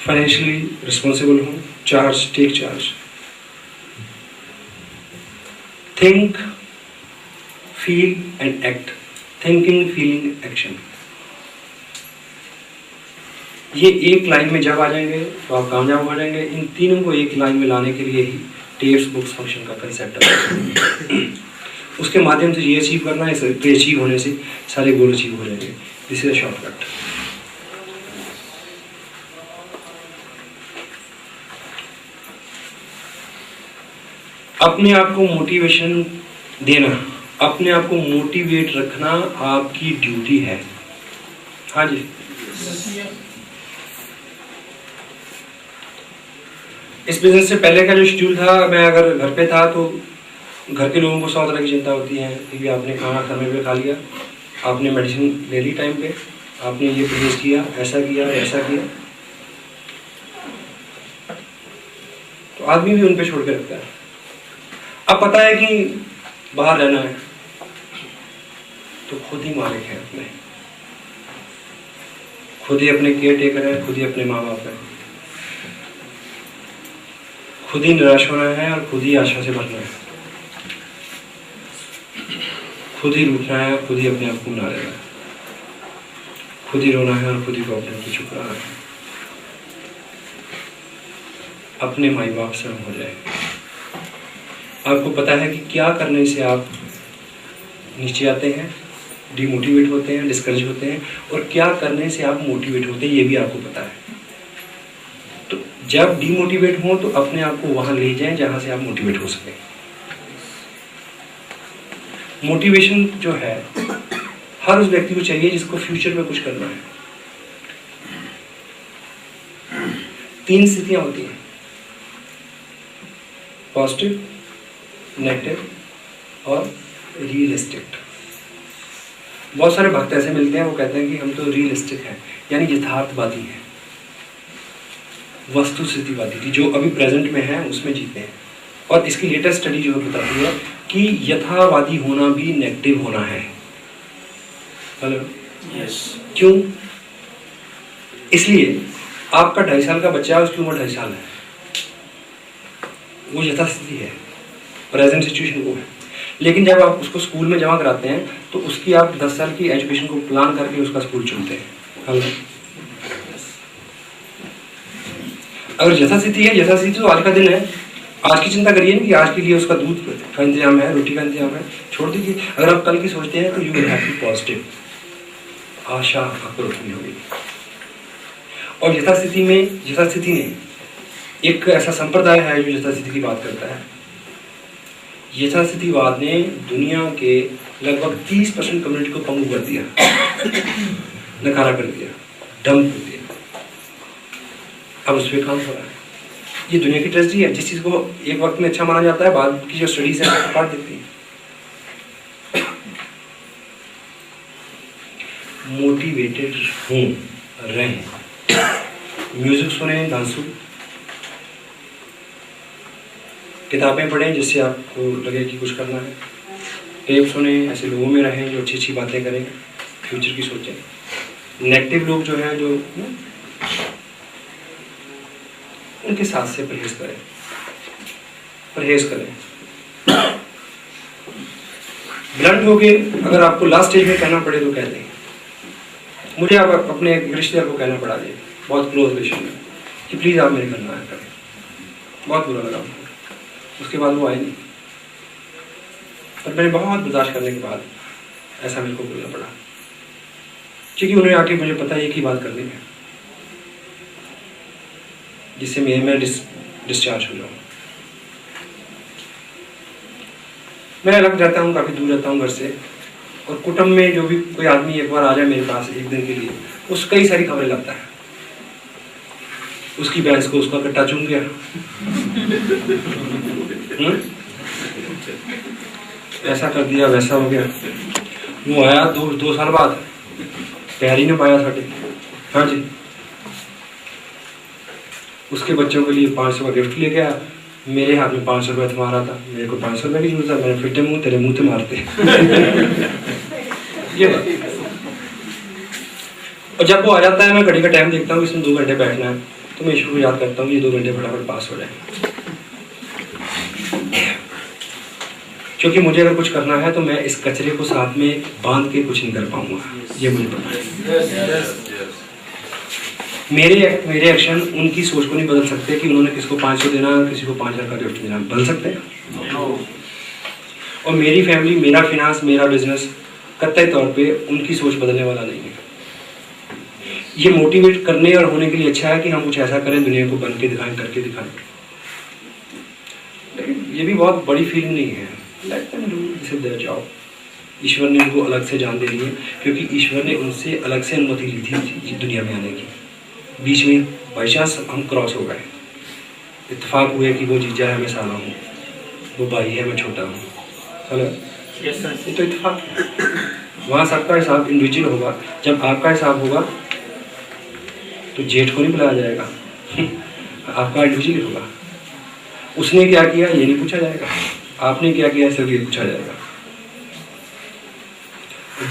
फाइनेंशियली रिस्पॉन्सिबल हो, charge, take charge. Think, feel and act. Thinking, feeling, action. ये एक लाइन में जब आ जाएंगे तो आप कामयाब हो जाएंगे। इन तीनों को एक लाइन में लाने के लिए ही टेप्स बुक्स फंक्शन का कंसेप्ट है। उसके माध्यम से ये अचीव करना है, इसे अचीव होने से सारे गोल अचीव हो जाएंगे। This is a shortcut. अपने आप को मोटिवेशन देना, अपने आप को मोटिवेट रखना आपकी ड्यूटी है। हाँ जी, इस बिजनेस से पहले का जो शेड्यूल था, मैं अगर घर पे था तो घर के लोगों को 100 तरह की चिंता होती है कि आपने खाना समय पे खा लिया, आपने मेडिसिन ले ली टाइम पे, आपने ये परहेज किया, ऐसा किया, ऐसा किया। तो आदमी भी उन पे छोड़ के रखता है। अब पता है कि बाहर रहना है तो खुद ही मालिक है अपने, खुद ही अपने केयर टेकर है, खुद ही अपने माँ बाप है, खुद ही निराश होना है और खुद ही आशा से भरना है, खुद ही रूठना है और खुद ही अपने आप को मना लेना है, खुद ही रोना है और खुद ही को अपने को चुप रहा है। अपने माई बाप से हो जाए। आपको पता है कि क्या करने से आप नीचे आते हैं, डिमोटिवेट होते हैं, डिस्करेज होते हैं, और क्या करने से आप मोटिवेट होते हैं, ये भी आपको पता है। तो जब डिमोटिवेट हो तो अपने आप को वहां ले जाएं जहां से आप मोटिवेट हो सके। मोटिवेशन जो है हर उस व्यक्ति को चाहिए जिसको फ्यूचर में कुछ करना है। 3 स्थितियां होती हैं, पॉजिटिव, नेगेटिव और रियलिस्टिक। बहुत सारे भक्त ऐसे मिलते हैं, वो कहते हैं कि हम तो रियलिस्टिक हैं, यानी यथार्थवादी हैं, वस्तु स्थितिवादी की जो अभी प्रेजेंट में है उसमें जीते हैं। और इसकी लेटेस्ट स्टडी जो बताती है कि यथावादी होना भी नेगेटिव होना है। हेलो, यस, क्यों? इसलिए आपका 2.5 साल का बच्चा है, उसकी उम्र 2.5 साल है, वो यथास्थिति है, प्रेजेंट सिचुएशन वो है। लेकिन जब आप उसको स्कूल में जमा कराते हैं तो उसकी आप 10 साल की एजुकेशन को प्लान करके उसका स्कूल चुनते हैं। हेलो, अगर यथास्थिति है, यथास्थिति तो आज का दिन है, आज की चिंता करिए ना कि आज के लिए उसका दूध का इंतजाम है, रोटी का इंतजाम है, छोड़ दीजिए। अगर आप कल की सोचते हैं तो you will have to positive, आशा आपको रखनी होगी। और यथास्थिति में एक ऐसा संप्रदाय है जो यथास्थिति की बात करता है। यथास्थितिवाद ने दुनिया के लगभग 30% कम्युनिटी को पंगु कर दिया, नकारा कर दिया, डंप कर दिया। अब उस पर काम हो रहा है। ये दुनिया की ट्रेजेडी है। जिस चीज को एक वक्त में अच्छा माना जाता है, बाद की जो स्टडीज है वो काट देती है। मोटिवेटेड रहें, म्यूजिक सुने, डांसू, किताबें पढ़ें जिससे आपको लगे कि कुछ करना है, टेप सुने, ऐसे लोगों में रहें जो अच्छी अच्छी बातें करें, फ्यूचर की सोचें। नेगेटिव लोग जो हैं, जो उनके साथ से परहेज करें। ब्लंट हो गए, अगर आपको लास्ट स्टेज में कहना पड़े तो कह दें। मुझे आप अपने एक रिश्तेदार को कहना पड़ा जी, बहुत क्लोज रिलेशन में, कि प्लीज़ आप मेरे घर ना आया करें। बहुत बुरा लगा मुझे। उसके बाद वो आए नहीं, पर मैंने बहुत बर्दाश्त करने के बाद ऐसा मेरे को बोलना पड़ा, क्योंकि उन्होंने आके मुझे पता है एक ही बात करनी है जिससे मैं डिस्चार्ज हो जाऊँ। मैं अलग रहता हूँ, काफ़ी दूर रहता हूँ घर से, और कुटुंब में जो भी कोई आदमी एक बार आ जाए मेरे पास एक दिन के लिए, उसको कई सारी खबरें लगता है। उसकी भैंस को उसका कट्टा चुन गया, ऐसा कर दिया, वैसा हो गया। वो आया दो साल बाद, पैर ही नहीं पाया साढ़े। हाँ जी, उसके बच्चों के लिए 500 का गिफ्ट लेके आया, मेरे हाथ में 500 रुपये थमा रहा था। मेरे को 500 रुपये की जरूरत है, मैंने फिटे मुंह तेरे मुंह से मारते। ये बात। और जब वो आ जाता है, मैं घड़ी का टाइम देखता हूँ, इसमें 2 घंटे बैठना है, तो मैं ईश्वर को याद करता हूँ ये 2 घंटे फटाफट पास हो जाए, क्योंकि मुझे अगर कुछ करना है तो मैं इस कचरे को साथ में बांध के कुछ नहीं कर पाऊंगा, ये मुझे पता है। मेरे एक्शन उनकी सोच को नहीं बदल सकते कि उन्होंने किसको 500 देना, किसी को 5000 का गिफ्ट देना, बदल सकते हैं। और मेरी फैमिली, मेरा फिनांस, मेरा बिजनेस कतई तौर पे उनकी सोच बदलने वाला नहीं है। ये मोटिवेट करने और होने के लिए अच्छा है कि हम कुछ ऐसा करें, दुनिया को बन के दिखाएं, करके दिखाएं। लेकिन ये भी बहुत बड़ी फीलिंग नहीं है। Let them do this is their job. ईश्वर ने उनको अलग से जान दे दी है, क्योंकि ईश्वर ने उनसे अलग से अनुमति ली थी दुनिया में आने की। बीच में बाई चांस हम क्रॉस हो गए, इत्तेफाक हुए कि वो जीजा है, मैं साला हूँ, वो भाई है, मैं छोटा हूँ। हेलो, ये तो इत्तेफाक है। वहाँ सबका हिसाब इंडिविजुअल होगा। जब आपका हिसाब होगा तो जेठ को नहीं बुलाया जाएगा, आपका इंडिविजुअल होगा। उसने क्या किया ये नहीं पूछा जाएगा, आपने क्या किया सिर्फ ये पूछा जाएगा।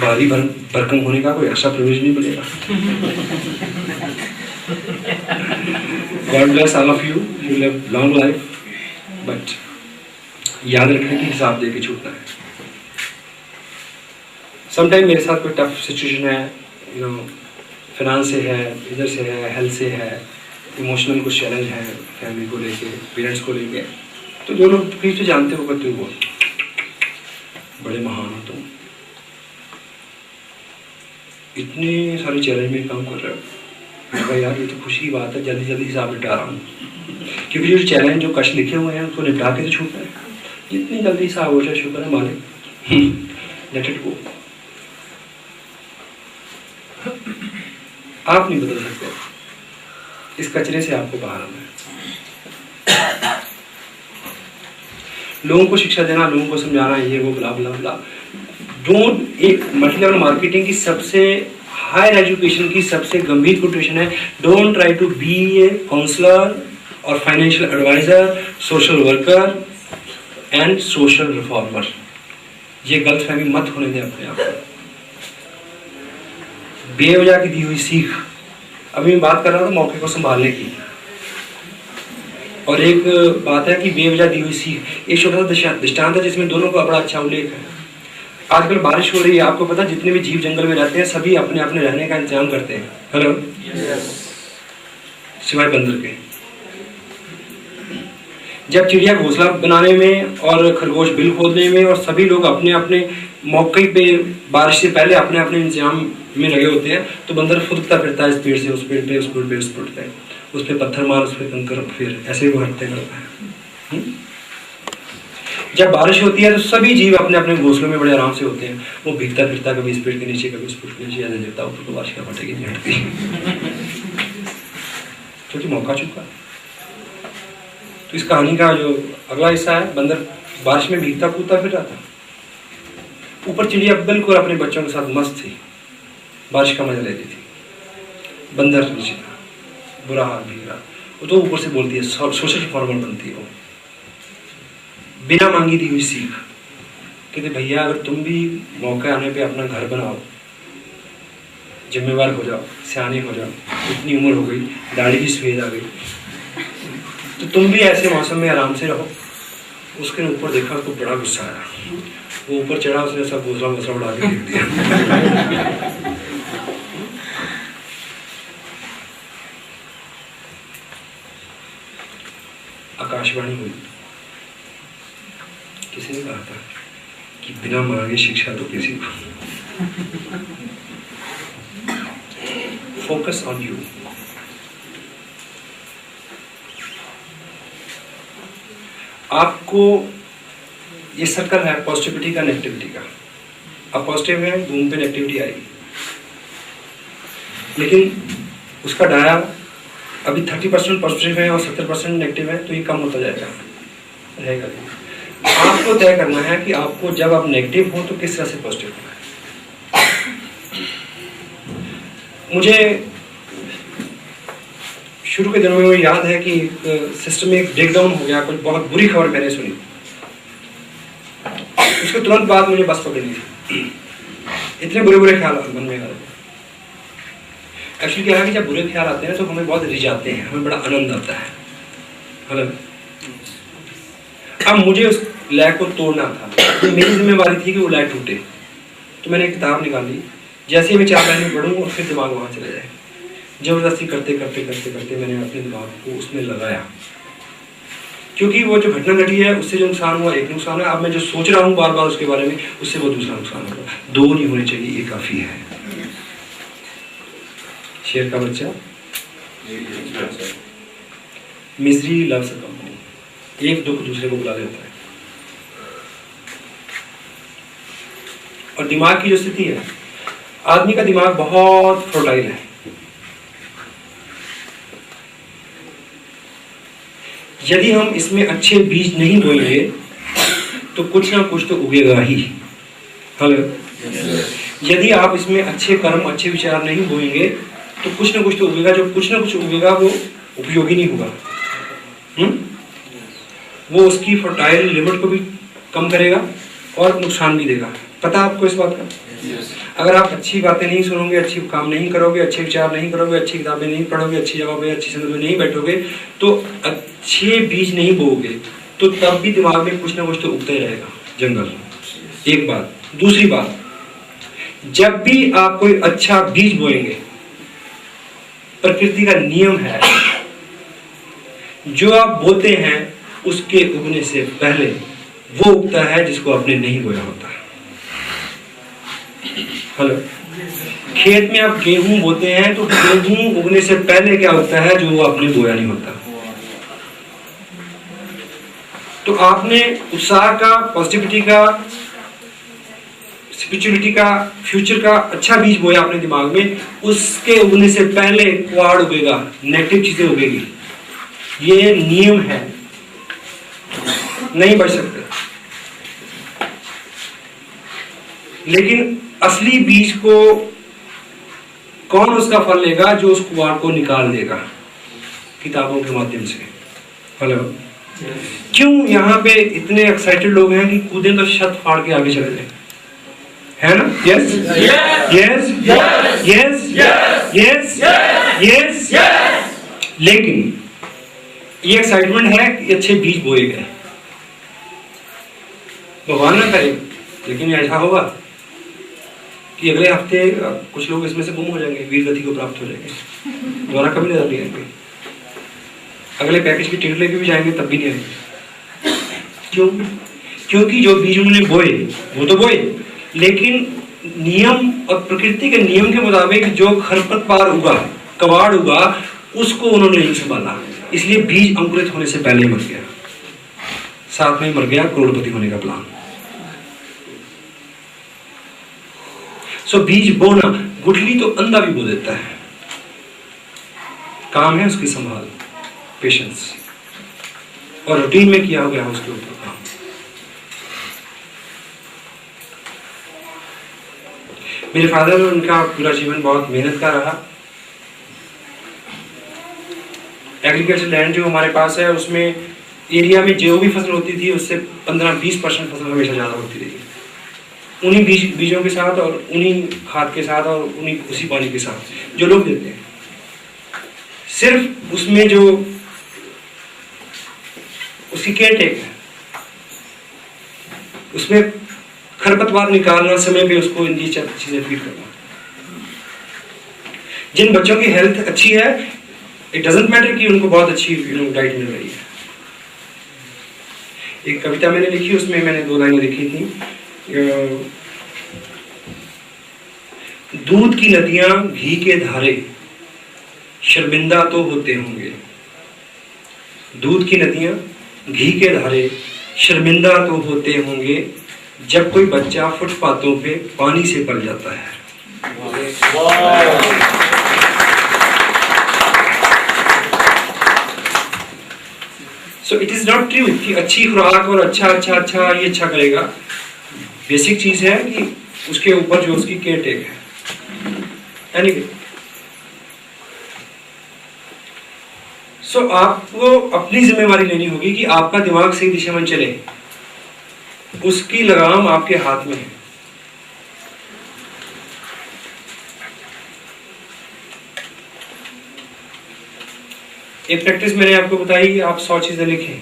भारी भरकम होने का कोई एक्स्ट्रा प्रिविलेज नहीं मिलेगा। God bless all of you, you live long life, but याद रखने की हिसाब दे के छूटना है। समटाइम मेरे साथ कोई टफ सिचुएशन है, फाइनेंस से है, इधर से है, हेल्थ से है, इमोशनल कुछ चैलेंज है, फैमिली को लेके, पेरेंट्स को लेके, तो जो लोग तकलीफ से जानते हो करते हो, बड़े महान हो तुम, इतने सारे चैलेंज में काम कर रहे हो। मैं यार ये तो खुशी की बात है, जल्दी जल्दी हिसाब निपटा रहा हूँ, क्योंकि जो चैलेंज जो कष्ट लिखे हुए हैं उसको निपटा के तो छूटना है। जितनी जल्दी हिसाब हो जाए शुक्र है मालिक, लेट इट गो। आप नहीं बदल सकते, इस कचरे से आपको बाहर आना है। लोगों को शिक्षा देना, लोगों को समझाना, ये वो ब्ला ब्ला ब्ला, डोंट, एक मल्टी लेवल मार्केटिंग की सबसे हायर एजुकेशन की सबसे गंभीर कोटेशन है, don't try to be a counsellor और financial advisor, social worker and social reformer. ये गलतफहमी मत होने दें अपने आप को। बेवजह की दी हुई सीख, अभी मैं बात कर रहा था मौके को संभालने की, और एक बात है कि बेवजह दी हुई सीख। एक छोटा सा दृष्टांत है जिसमें दोनों का बड़ा अच्छा उल्लेख है। आजकल बारिश हो रही है, आपको पता जितने भी जीव जंगल में रहते हैं सभी अपने अपने रहने का इंतजाम करते हैं। हेलो, सिवाय बंदर के। जब चिड़िया घोंसला बनाने में और खरगोश बिल खोदने में और सभी लोग अपने अपने मौके पे बारिश से पहले अपने अपने इंतजाम में लगे होते हैं, तो बंदर फुदकता फिरता है इस पेड़ से उस पेड़ पे, उस पेड़ पे उस पेड़ पे, उस पे पत्थर मार, उस पे कंकर, फिर ऐसे वो हरकतें करता है। जब बारिश होती है तो सभी जीव अपने अपने घोंसलों में बड़े आराम से होते हैं। वो भीगता फिरता कभी इस पेड़ के नीचे कभी उस पेड़ के नीचे, ऐसे देता ऊपर तो बारिश का फटेगी नहीं हटती क्योंकि मौका चुका। तो इस कहानी का जो अगला हिस्सा है, बंदर बारिश में भीगता कूदता फिर रहा था, ऊपर चिड़िया बिल्कुल अपने बच्चों के साथ मस्त थी, बारिश का मजा लेती थी। बंदर नीचे था, बुरा हाल भीग रहा, वो तो ऊपर से बोलती है, सोशल रिफॉर्मर बनती है वो, बिना मांगी दी हुई सीख। कहते भैया अगर तुम भी मौके आने पे अपना घर बनाओ, जिम्मेवार हो जाओ, सियाने हो जाओ, इतनी उम्र हो गई, दाढ़ी की सफेद आ गई, तो तुम भी ऐसे मौसम में आराम से रहो। उसके ऊपर देखा, उसको बड़ा गुस्सा आया, वो ऊपर चढ़ा, उसने सब घोंसला घोंसला उड़ा के फेंक दिया। आकाशवाणी हुई, किसी ने कहा था कि बिना मांगे शिक्षा दो किसी को। Focus on you. आपको ये सर्कल है पॉजिटिविटी का, नेगेटिविटी का। अब पॉजिटिव है, घूम पे नेगेटिविटी आएगी, लेकिन उसका डाया अभी 30% पॉजिटिव है और 70% नेगेटिव है, तो ये कम होता जाएगा, रहेगा। आपको तय करना है कि आपको जब आप नेगेटिव हो तो किस तरह से पॉजिटिव होना है। मुझे शुरू के दिनों में मुझे याद है कि सिस्टम में एक ब्रेकडाउन हो गया, कुछ बहुत बुरी खबर मैंने सुनी, उसके तुरंत बाद मुझे बस पकड़नी थी। इतने बुरे बुरे ख्याल मन में आ रहे थे। एक्चुअली क्या है कि जब बुरे ख्याल आते हैं तो हमें बहुत रिझाते हैं, हमें बड़ा आनंद आता है। मतलब अब मुझे उस लैग को तोड़ना था, तो मेरी जिम्मेवारी थी कि वो लैग टूटे। तो मैंने एक किताब निकाली, जैसे ही मैं 4 लाइन में पढ़ूँ और फिर दिमाग वहाँ चले जाए। जबरदस्ती करते करते करते करते मैंने अपने दिमाग को उसमें लगाया, क्योंकि वो जो घटना घटी है उससे जो नुकसान हुआ एक नुकसान है, अब मैं जो सोच रहा हूँ बार बार उसके बारे में, उससे वो दूसरा नुकसान होगा। 2 नहीं होने चाहिए, ये काफ़ी है। शेर का बच्चा, मिजरी लव्स अ कंपनी, एक दुख दूसरे को बुला लेता है। और दिमाग की जो स्थिति है, आदमी का दिमाग बहुत फर्टाइल है। यदि हम इसमें अच्छे बीज नहीं बोएंगे तो कुछ ना कुछ तो उगेगा ही। हेलो, यदि आप इसमें अच्छे कर्म, अच्छे विचार नहीं बोएंगे तो कुछ ना कुछ तो उगेगा। जो कुछ ना कुछ उगेगा वो उपयोगी नहीं होगा। वो उसकी फर्टाइल लिमिट को भी कम करेगा और नुकसान भी देगा। पता आपको इस बात का? अगर आप अच्छी बातें नहीं सुनोगे, अच्छी काम नहीं करोगे, अच्छे विचार नहीं करोगे, अच्छी किताबें नहीं पढ़ोगे, अच्छी जगह पे अच्छी संगत में नहीं बैठोगे, तो अच्छे बीज नहीं बोओगे, तो तब भी दिमाग में कुछ ना कुछ तो उगता ही रहेगा जंगल। एक बात। दूसरी बात, जब भी आप कोई अच्छा बीज बोएंगे, प्रकृति का नियम है, जो आप बोते हैं उसके उगने से पहले वो उगता है जिसको आपने नहीं बोया होता। हेलो, खेत में आप गेहूं बोते हैं तो गेहूं उगने से पहले क्या होता है जो वो आपने बोया नहीं होता। तो आपने उत्साह का, पॉजिटिविटी का, स्पिरिचुअलिटी का, फ्यूचर का अच्छा बीज बोया अपने दिमाग में, उसके उगने से पहले क्वाड उगेगा, नेगेटिव चीजें उगेगी। ये नियम है, नहीं बच सकते। लेकिन असली बीज को कौन उसका फल लेगा? जो उस कुआं को निकाल देगा किताबों के माध्यम से। हेलो, क्यों यहाँ पे इतने एक्साइटेड लोग हैं कि कूदें तो छत फाड़ के आगे चले जाए, है ना? Yes yes yes yes yes. लेकिन ये एक्साइटमेंट है कि अच्छे बीज बोए गए, भगवान ना करे, लेकिन ऐसा होगा कि अगले हफ्ते कुछ लोग इसमें से गुम हो जाएंगे, वीर गति को प्राप्त हो जाएंगे, दोबारा कभी नजर नहीं आएंगे। अगले पैकेज की टिकट लेके भी जाएंगे तब भी नहीं आएंगे। क्यों? क्योंकि जो बीज उन्होंने बोए वो तो बोए, लेकिन नियम और प्रकृति के नियम के मुताबिक जो खरपतवार उगा, कबाड़ उगा, उसको उन्होंने नहीं संभाला, इसलिए बीज अंकुरित होने से पहले ही मर गया। साथ में मर गया करोड़पति होने का प्लान। सो बीज बोना, गुठली तो अंधा भी बो देता है, काम है उसकी संभाल, पेशेंस, और रूटीन में किया गया उसके ऊपर काम। मेरे फादर, उनका पूरा जीवन बहुत मेहनत का रहा। एग्रीकल्चर लैंड जो हमारे पास है, उसमें एरिया में जो भी फसल होती थी उससे 15-20% फसल हमेशा ज़्यादा होती रही, उन्हीं बीजों के साथ और उन्हीं खाद के साथ और उन्हीं उसी पानी के साथ जो लोग देते हैं। सिर्फ उसमें जो उसकी केयर टेक है, उसमें खरपतवार निकालना, समय पे उसको इन चीजें फीड करना। जिन बच्चों की हेल्थ अच्छी है, इट डजंट मैटर कि उनको बहुत अच्छी डाइट मिल रही है। एक कविता मैंने लिखी, उसमें मैंने 2 लाइनें लिखी थी। दूध की नदियां घी के धारे शर्मिंदा तो होते होंगे, दूध की नदियां घी के धारे शर्मिंदा तो होते होंगे, जब कोई बच्चा फुटपाथों पे पानी से पल जाता है। So it is not true कि अच्छी खुराक और अच्छा ये अच्छा करेगा। बेसिक चीज है कि उसके ऊपर जो उसकी केयर टेक है। एनीवे, सो आपको अपनी जिम्मेवारी लेनी होगी कि आपका दिमाग सही दिशा में चले, उसकी लगाम आपके हाथ में है। एक प्रैक्टिस मैंने आपको बताई कि आप 100 चीजें लिखें,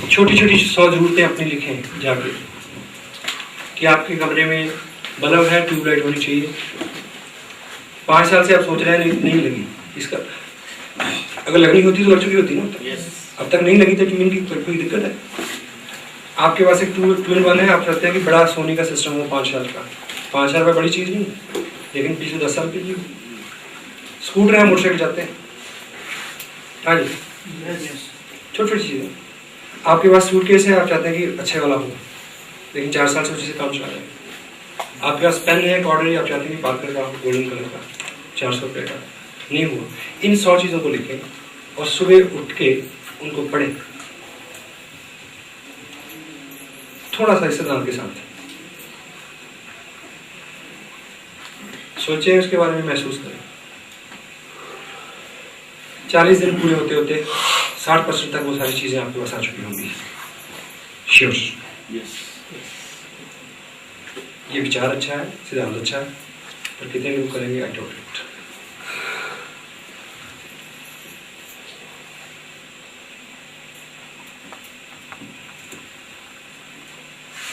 छोटी छोटी 100 जरूरतें अपनी लिखें जाके, कि आपके कमरे में बल्ब है, ट्यूबलाइट होनी चाहिए। 5 साल से आप सोच रहे हैं नहीं लगी, इसका अगर लगनी होती तो लग चुकी होती ना। अब तक नहीं लगी तो जमीन की कोई दिक्कत है? आपके पास एक ट्विन वन है, आप चाहते हैं कि बड़ा सोनी का सिस्टम हो 5 साल का। 5,000 रुपये बड़ी चीज़ नहीं, लेकिन पिछले 10 साल की स्कूटर है, मोटरसाइकिल जाते हैं। हाँ जी, छोटी छोटी चीज़ें। आपके पास सूटकेस है, आप चाहते हैं कि अच्छे वाला हो, लेकिन 4 साल से उसी से काम चला रहे हैं। आपके पास पेन है ऑर्डर, आप चाहते हैं कि पार्कर का गोल्डन कलर का 400 रुपये का, नहीं हुआ। इन 100 चीज़ों को लिखें और सुबह उठ के उनको पढ़ें, थोड़ा सा इस्तेमाल के साथ सोचें, उसके बारे में महसूस करें। 40 दिन पूरे होते होते 60% तक वो सारी चीजें आपके पास आ चुकी होंगी। श्योर, ये विचार अच्छा है, सिद्धांत अच्छा है, पर कितने लोग करेंगे? I don't know.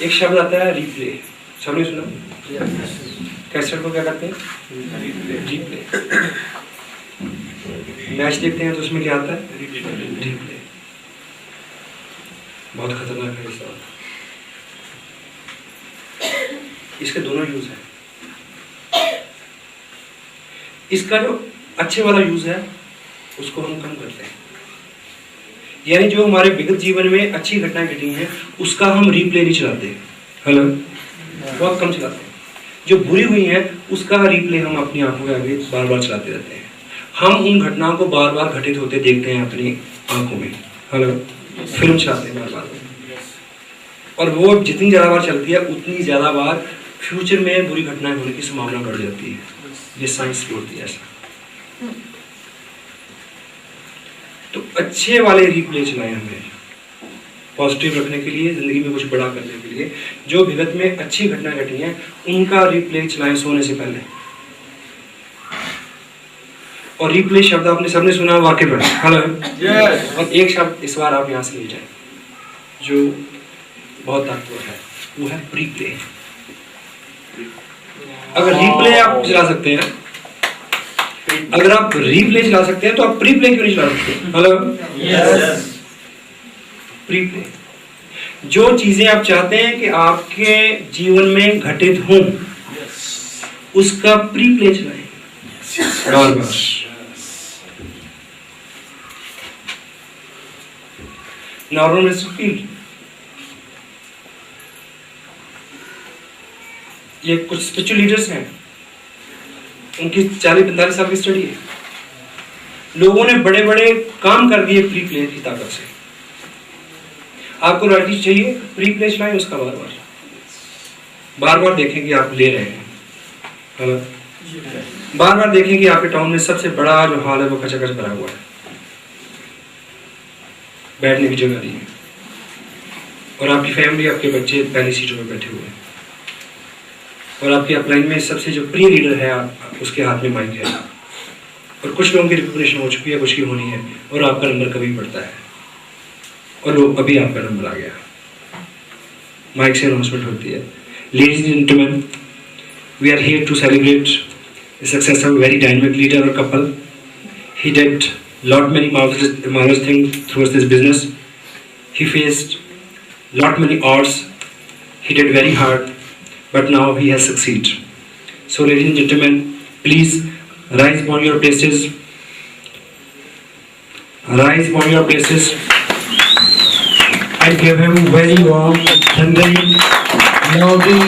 एक शब्द आता है रिप्ले, सबने सुना? कैसेट को क्या कहते हैं? रिप्ले। मैच देखते हैं तो उसमें क्या आता है? रिप्ले। बहुत खतरनाक है ये। इसके दोनों यूज है। इसका जो अच्छे वाला यूज है उसको हम कम करते हैं, यानी जो हमारे विगत जीवन में अच्छी घटनाएं घटी हैं उसका हम रिप्ले नहीं चलाते। हेलो, बहुत कम चलाते हैं। जो बुरी हुई है उसका रिप्ले हम अपनी आंखों के आगे बार बार चलाते रहते हैं। हम उन घटनाओं को बार बार घटित होते देखते हैं अपनी आंखों में। हेलो, फिल्म चलाते हैं बार बार। और वो जितनी ज़्यादा बार चलती है उतनी ज़्यादा बार फ्यूचर में बुरी घटनाएं होने की संभावना बढ़ जाती है। ये साइंस बोलती है ऐसा। तो अच्छे वाले रिप्ले चलाएं हमें पॉजिटिव रखने के लिए, ज़िंदगी में कुछ बड़ा करने के लिए। जो विगत में अच्छी घटनाएं घटी हैं उनका रिप्ले चलाएं सोने से पहले। और रिप्ले शब्द आपने सबने सुना, वाक्य पढ़ा, हेलो। और एक शब्द इस बार आप यहाँ से ले जाएं जो बहुत ताकतवर है, वो है प्रीप्ले। अगर रिप्ले आप चला सकते हैं, अगर आप रिप्ले चला सकते हैं तो आप प्रीप्ले क्यों नहीं चला सकते? हेलो। प्रीप्ले, जो चीजें आप चाहते हैं कि आपके जीवन में घटित हों उसका प्रीप्ले चलाएं बार बार। नॉर्मल फील्ड, ये कुछ स्पिरिचुअल लीडर्स हैं, उनकी 40-45 साल की स्टडी है। लोगों ने बड़े बड़े काम कर दिए प्री प्ले की ताकत से। आपको लड़की चाहिए, प्री प्ले चलाएं उसका बार बार, बार बार देखें कि आप ले रहे हैं, हेलो। बार बार देखें कि आपके टाउन में सबसे बड़ा जो हॉल है वो खचाखच भरा हुआ है, बैठने की जगह नहीं है, और आपकी फैमिली, आपके बच्चे पहली सीटों में बैठे हुए हैं, और आपके अपलाइन में सबसे जो प्रिय लीडर है उसके हाथ में माइक है, और कुछ लोगों की रिकग्निशन हो चुकी है, कुछ की होनी है, और आपका नंबर कभी पड़ता है, और लोग अभी आपका नंबर आ गया, माइक से अनाउंसमेंट होती है। Ladies and gentleman, we are here to celebrate the success of a very dynamic leader or couple. He did many marvelous things towards this business. He faced many odds. He did very hard, but now he has succeeded. So, ladies and gentlemen, please rise upon your places. Rise upon your places. I give him very warm, thundering, loudly,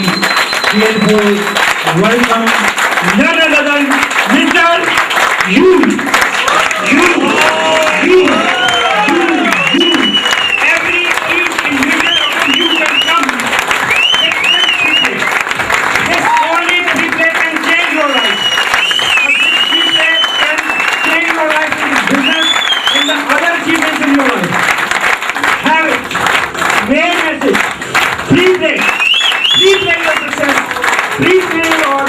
cheerful welcome. None other than Mr. You. Every individual of you can come. This only replay can change your life. This replay can change your life in business, in the other achievements in your life. Have it. Main message. Replay your success. Replay your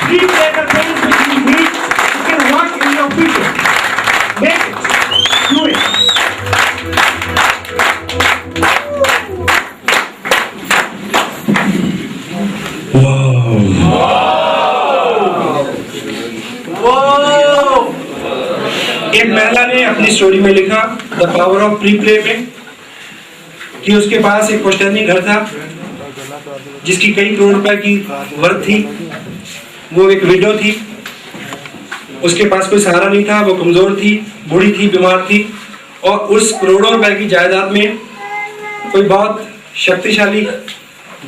replay the things which you need to work in your future. Make it. Do it. एक महिला ने अपनी story में लिखा the power of प्रीप्ले में कि उसके पास एक पुश्तैनी घर था जिसकी कई करोड़ रुपए की वर्थ थी। वो एक विडो थी, उसके पास कोई सहारा नहीं था, वो कमजोर थी, बूढ़ी थी, बीमार थी, और उस करोड़ों रुपए की जायदाद में कोई बहुत शक्तिशाली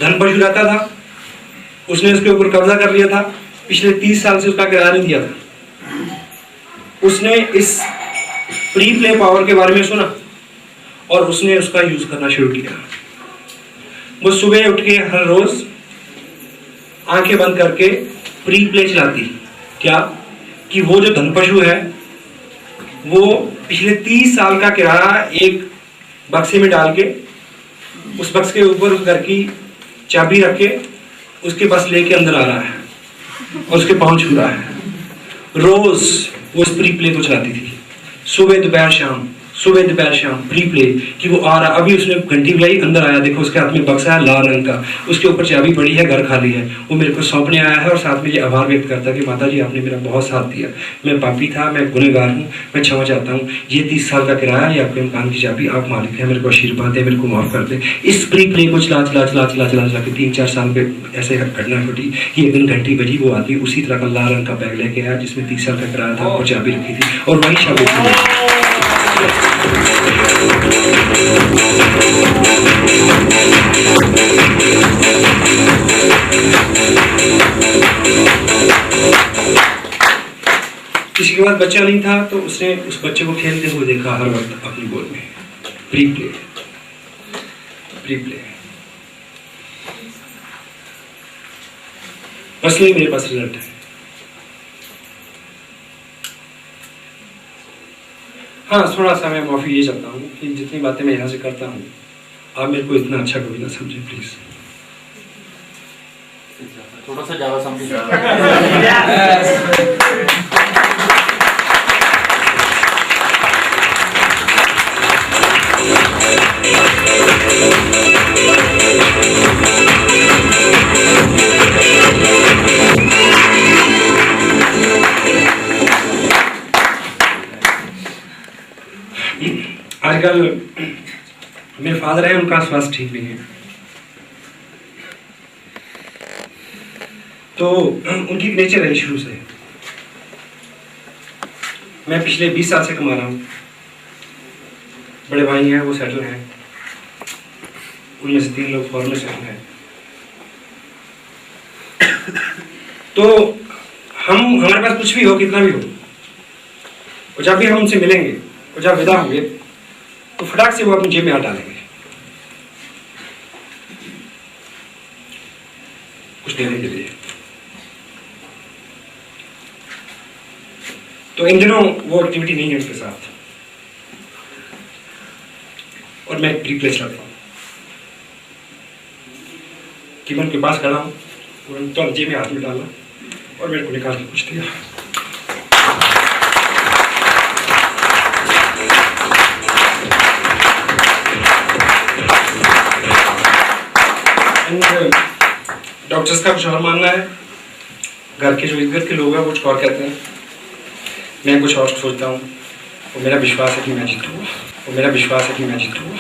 धन पशु रहता था। उसने उसके ऊपर कब्जा कर लिया था। पिछले 30 साल से उसका किराया नहीं दिया था। उसने इस प्री प्ले पावर के बारे में सुना और उसने उसका यूज करना शुरू किया। वो सुबह उठ के हर रोज आंखें बंद करके प्री प्ले चलाती। क्या कि वो जो धन पशु है वो पिछले 30 साल का किराया एक बक्से में डाल के उस बक्स के ऊपर उस घर की चाबी रख के उसके बस लेके अंदर आ रहा है और उसके पाँव छू रहा है। रोज वो इस प्री प्ले को चलाती थी, सुबह दोपहर शाम, सुबह दोपहर शाम प्री प्ले कि वो आ रहा। अभी उसने घंटी बुलाई, अंदर आया, देखो उसके हाथ में बक्सा है लाल रंग का, उसके ऊपर चाबी पड़ी है, घर खाली है। वो मेरे को सौंपने आया है और साथ में ये आभार व्यक्त करता है कि माता जी आपने मेरा बहुत साथ दिया, मैं पापी था, मैं गुनहगार हूँ, मैं क्षमा चाहता हूँ। ये 30 साल का किराया, ये आपके मकान की चाबी, आप मालिक हैं, मेरे को आशीर्वाद है, मेरे को माफ कर दे। इस प्री प्ले को चला चला चला चला चला चला के 3-4 साल पे ऐसे घटना घटी कि एक दिन घंटी बजी, वो आदमी उसी तरह का लाल रंग का बैग लेके आया जिसमें 30 साल का किराया था और चाबी रखी थी, और वही चाबी किसी के पास बच्चा नहीं था तो उसने उस बच्चे को खेलते हुए देखा हर वक्त अपनी गोद में। Pre play, pre play. Personally मेरे पास रिजल्ट है। हाँ, थोड़ा सा मैं माफ़ी ये चाहता हूँ कि जितनी बातें मैं यहाँ से करता हूँ आप मेरे को इतना अच्छा कभी ना समझे प्लीज़। थोड़ा सा ज़्यादा समझिए। आजकल मेरे फादर हैं, उनका स्वास्थ्य ठीक नहीं है, तो उनकी नेचर है शुरू से। मैं पिछले 20 साल से कमा रहा हूँ, बड़े भाई हैं वो सेटल हैं, उनमें से 3 लोग फॉरेन में सेटल हैं। तो हमारे पास कुछ भी हो, कितना भी हो, और जब भी हम उनसे मिलेंगे और जब विदा होंगे तो फटाक से वो अपनी जेब में हाथ डालेंगे, कुछ देने के लिए। तो इन दिनों वो एक्टिविटी नहीं है उनके साथ, और मैं रिप्लेस करता हूँ कि मैं उनके पास खड़ा हूँ, उन्होंने तो जेब में हाथ में डाला और मेरे को निकाल के कुछ दिया। डॉक्टर्स का कुछ और मानना है, घर के जो इधर के लोग हैं वो कुछ और कहते हैं, मैं कुछ और सोचता हूँ। और मेरा विश्वास है कि मैं जीतूंगा, और मेरा विश्वास है कि मैं जीतूंगा।